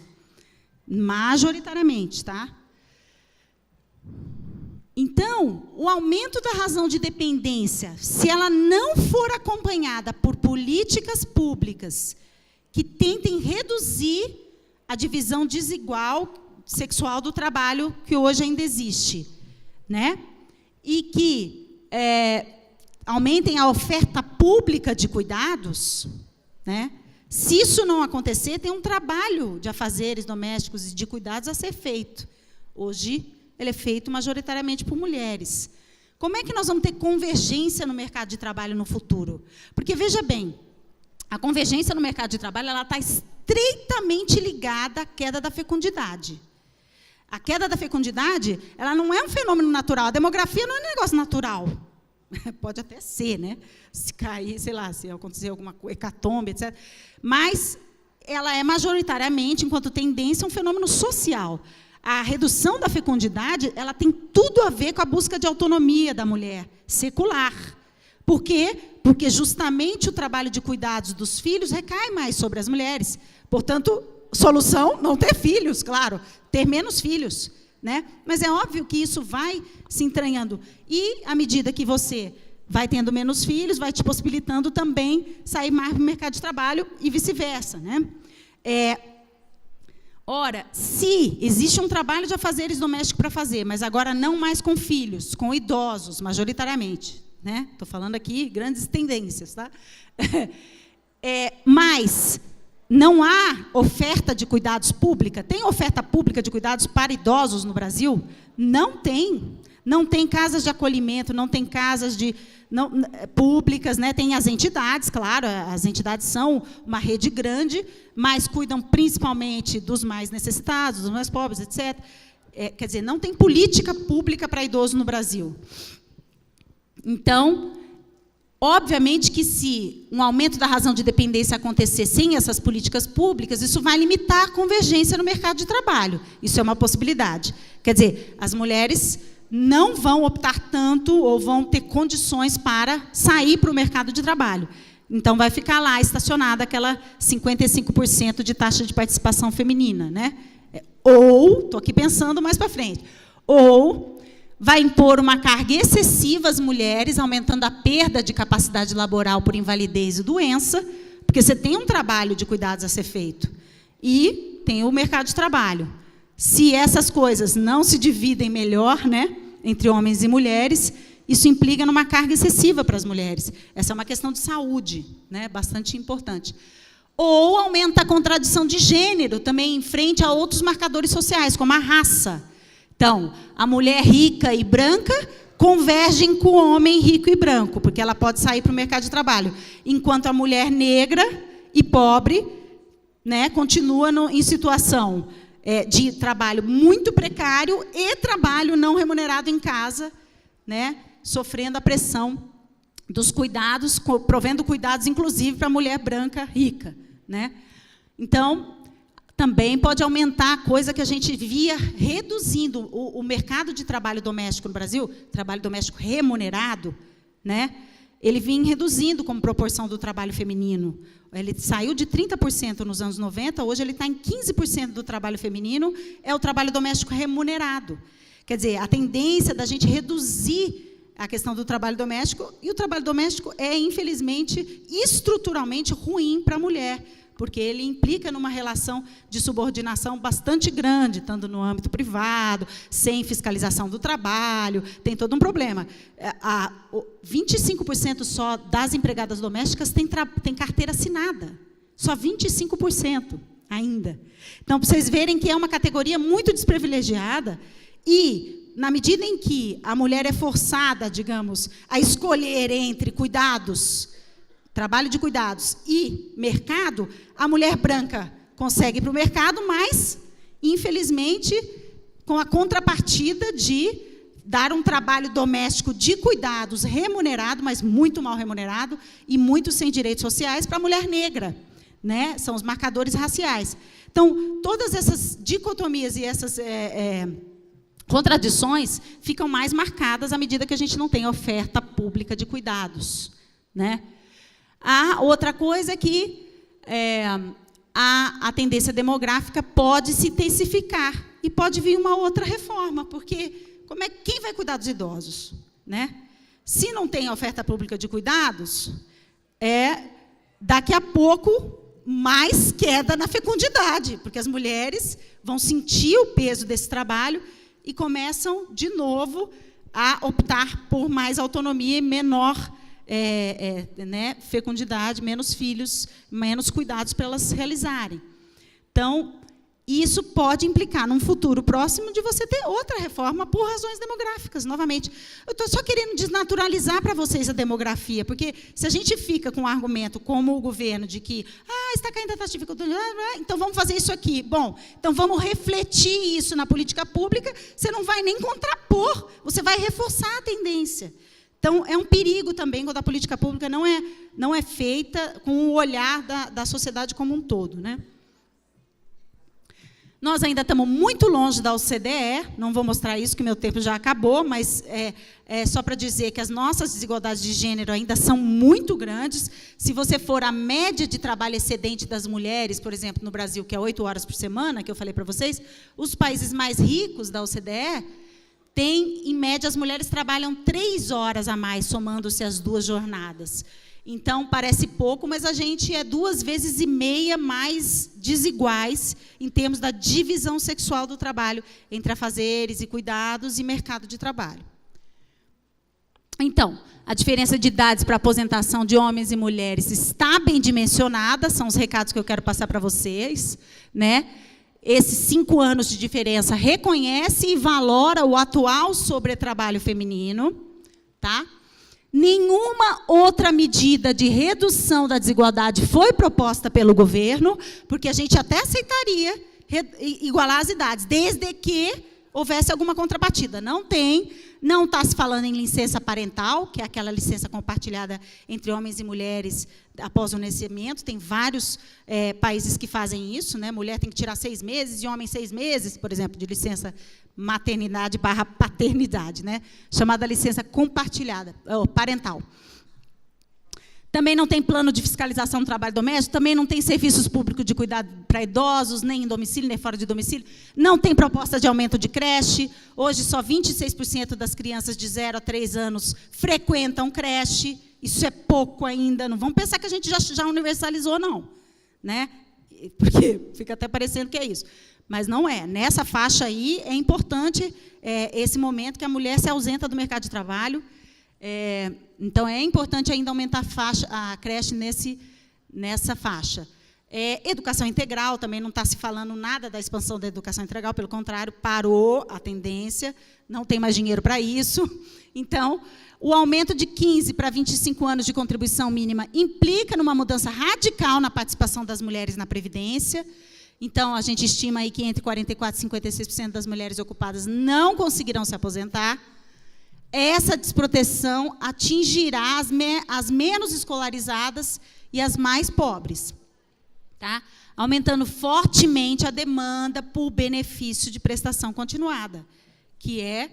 C: Majoritariamente, tá? Então, o aumento da razão de dependência, se ela não for acompanhada por políticas públicas que tentem reduzir a divisão desigual sexual do trabalho que hoje ainda existe, né? E que aumentem a oferta pública de cuidados, né? Se isso não acontecer, tem um trabalho de afazeres domésticos e de cuidados a ser feito. Hoje, ele é feito majoritariamente por mulheres. Como é que nós vamos ter convergência no mercado de trabalho no futuro? Porque, veja bem, a convergência no mercado de trabalho está estreitamente ligada à queda da fecundidade. A queda da fecundidade, ela não é um fenômeno natural. A demografia não é um negócio natural. Pode até ser, né? Se cair, sei lá, se acontecer alguma hecatombe, etc. Mas ela é majoritariamente, enquanto tendência, um fenômeno social. A redução da fecundidade, ela tem tudo a ver com a busca de autonomia da mulher, secular. Por quê? Porque justamente o trabalho de cuidados dos filhos recai mais sobre as mulheres. Portanto, solução, não ter filhos, claro, ter menos filhos, né? Mas é óbvio que isso vai se entranhando. E, à medida que você vai tendo menos filhos, vai te possibilitando também sair mais para o mercado de trabalho e vice-versa, né? Ora, se existe um trabalho de afazeres domésticos para fazer, mas agora não mais com filhos, com idosos, majoritariamente, né? Estou falando aqui grandes tendências, tá? Mas não há oferta de cuidados pública. Tem oferta pública de cuidados para idosos no Brasil? Não tem. Não tem casas de acolhimento, não tem casas públicas, né? Tem as entidades, claro, as entidades são uma rede grande, mas cuidam principalmente dos mais necessitados, dos mais pobres, etc. Quer dizer, não tem política pública para idoso no Brasil. Então, obviamente que se um aumento da razão de dependência acontecer sem essas políticas públicas, isso vai limitar a convergência no mercado de trabalho. Isso é uma possibilidade. Quer dizer, as mulheres não vão optar tanto ou vão ter condições para sair para o mercado de trabalho. Então, vai ficar lá estacionada aquela 55% de taxa de participação feminina, né? Ou, estou aqui pensando mais para frente, ou vai impor uma carga excessiva às mulheres, aumentando a perda de capacidade laboral por invalidez e doença, porque você tem um trabalho de cuidados a ser feito, e tem o mercado de trabalho. Se essas coisas não se dividem melhor, né, entre homens e mulheres, isso implica numa carga excessiva para as mulheres. Essa é uma questão de saúde, né, bastante importante. Ou aumenta a contradição de gênero, também em frente a outros marcadores sociais, como a raça. Então, a mulher rica e branca convergem com o homem rico e branco, porque ela pode sair para o mercado de trabalho, enquanto a mulher negra e pobre, né, continua em situação de trabalho muito precário e trabalho não remunerado em casa, né, sofrendo a pressão dos cuidados, provendo cuidados, inclusive, para a mulher branca rica, né? Então, também pode aumentar a coisa que a gente via reduzindo o mercado de trabalho doméstico no Brasil, trabalho doméstico remunerado, né? Ele vinha reduzindo como proporção do trabalho feminino. Ele saiu de 30% nos anos 90, hoje ele está em 15% do trabalho feminino, é o trabalho doméstico remunerado. Quer dizer, a tendência da gente reduzir a questão do trabalho doméstico, e o trabalho doméstico é, infelizmente, estruturalmente ruim para a mulher, porque ele implica numa relação de subordinação bastante grande, estando no âmbito privado, sem fiscalização do trabalho, tem todo um problema. 25% só das empregadas domésticas tem carteira assinada, só 25% ainda. Então, para vocês verem que é uma categoria muito desprivilegiada, e, na medida em que a mulher é forçada, digamos, a escolher entre cuidados, trabalho de cuidados e mercado, a mulher branca consegue ir para o mercado, mas, infelizmente, com a contrapartida de dar um trabalho doméstico de cuidados remunerado, mas muito mal remunerado, e muito sem direitos sociais, para a mulher negra, né? São os marcadores raciais. Então, todas essas dicotomias e essas contradições ficam mais marcadas à medida que a gente não tem oferta pública de cuidados, né? A outra coisa é que a tendência demográfica pode se intensificar e pode vir uma outra reforma, porque quem vai cuidar dos idosos, né? Se não tem oferta pública de cuidados, daqui a pouco mais queda na fecundidade, porque as mulheres vão sentir o peso desse trabalho e começam de novo a optar por mais autonomia e menor né, fecundidade, menos filhos, menos cuidados para elas realizarem. Então, isso pode implicar, num futuro próximo, de você ter outra reforma por razões demográficas, novamente. Eu estou só querendo desnaturalizar para vocês a demografia, porque se a gente fica com um argumento, como o governo, de que está caindo a taxa de dificuldade, então vamos fazer isso aqui. Bom, então vamos refletir isso na política pública, você não vai nem contrapor, você vai reforçar a tendência. Então, é um perigo também quando a política pública não é feita com o olhar da sociedade como um todo, né? Nós ainda estamos muito longe da OCDE, não vou mostrar isso, que meu tempo já acabou, mas é só para dizer que as nossas desigualdades de gênero ainda são muito grandes. Se você for a média de trabalho excedente das mulheres, por exemplo, no Brasil, que é 8 horas por semana, que eu falei para vocês, os países mais ricos da OCDE, em média, as mulheres trabalham 3 horas a mais, somando-se as 2 jornadas. Então, parece pouco, mas a gente é 2,5 vezes mais desiguais em termos da divisão sexual do trabalho entre afazeres e cuidados e mercado de trabalho. Então, a diferença de idades para aposentação de homens e mulheres está bem dimensionada, são os recados que eu quero passar para vocês, né? Esses 5 anos de diferença reconhece e valora o atual sobretrabalho feminino, tá? Nenhuma outra medida de redução da desigualdade foi proposta pelo governo, porque a gente até aceitaria igualar as idades, desde que houvesse alguma contrapartida. Não tem, não está se falando em licença parental, que é aquela licença compartilhada entre homens e mulheres após o nascimento. Tem vários países que fazem isso, né? Mulher tem que tirar 6 meses e homem 6 meses, por exemplo, de licença maternidade / paternidade, né? Chamada licença compartilhada, parental. Também não tem plano de fiscalização do trabalho doméstico, também não tem serviços públicos de cuidado para idosos, nem em domicílio, nem fora de domicílio. Não tem proposta de aumento de creche. Hoje, só 26% das crianças de 0 a 3 anos frequentam creche. Isso é pouco ainda. Não vamos pensar que a gente já universalizou, não, né? Porque fica até parecendo que é isso. Mas não é. Nessa faixa aí, é importante esse momento que a mulher se ausenta do mercado de trabalho. Então, é importante ainda aumentar a creche nessa faixa. Educação integral, também não está se falando nada da expansão da educação integral, pelo contrário, parou a tendência, não tem mais dinheiro para isso. Então, o aumento de 15 para 25 anos de contribuição mínima implica numa mudança radical na participação das mulheres na Previdência. Então, a gente estima aí que entre 44% e 56% das mulheres ocupadas não conseguirão se aposentar. essa desproteção atingirá as menos escolarizadas e as mais pobres, tá? Aumentando fortemente a demanda por benefício de prestação continuada, que é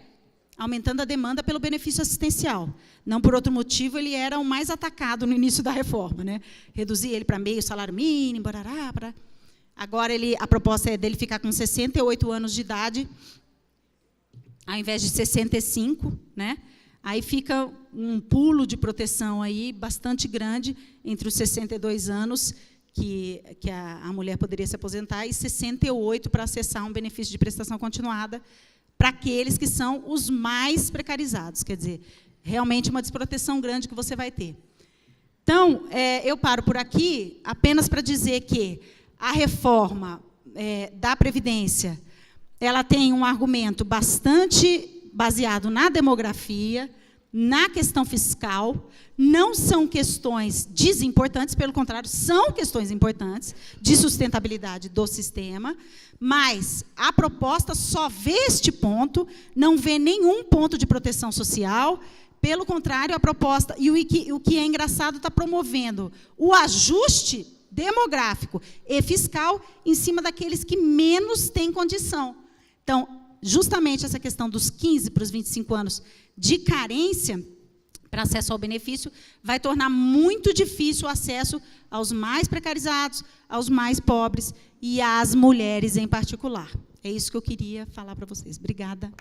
C: aumentando a demanda pelo benefício assistencial. Não por outro motivo, ele era o mais atacado no início da reforma, né? Reduzir ele para meio salário mínimo, barará, barará. Agora, a proposta é dele ficar com 68 anos de idade, ao invés de 65, né? Aí fica um pulo de proteção aí bastante grande entre os 62 anos que a mulher poderia se aposentar e 68 para acessar um benefício de prestação continuada para aqueles que são os mais precarizados. Quer dizer, realmente uma desproteção grande que você vai ter. Então, eu paro por aqui apenas para dizer que a reforma da Previdência, ela tem um argumento bastante baseado na demografia, na questão fiscal, não são questões desimportantes, pelo contrário, são questões importantes de sustentabilidade do sistema, mas a proposta só vê este ponto, não vê nenhum ponto de proteção social, pelo contrário, a proposta, e o que é engraçado, está promovendo o ajuste demográfico e fiscal em cima daqueles que menos têm condição. Então, justamente essa questão dos 15 para os 25 anos de carência para acesso ao benefício vai tornar muito difícil o acesso aos mais precarizados, aos mais pobres e às mulheres em particular. É isso que eu queria falar para vocês. Obrigada.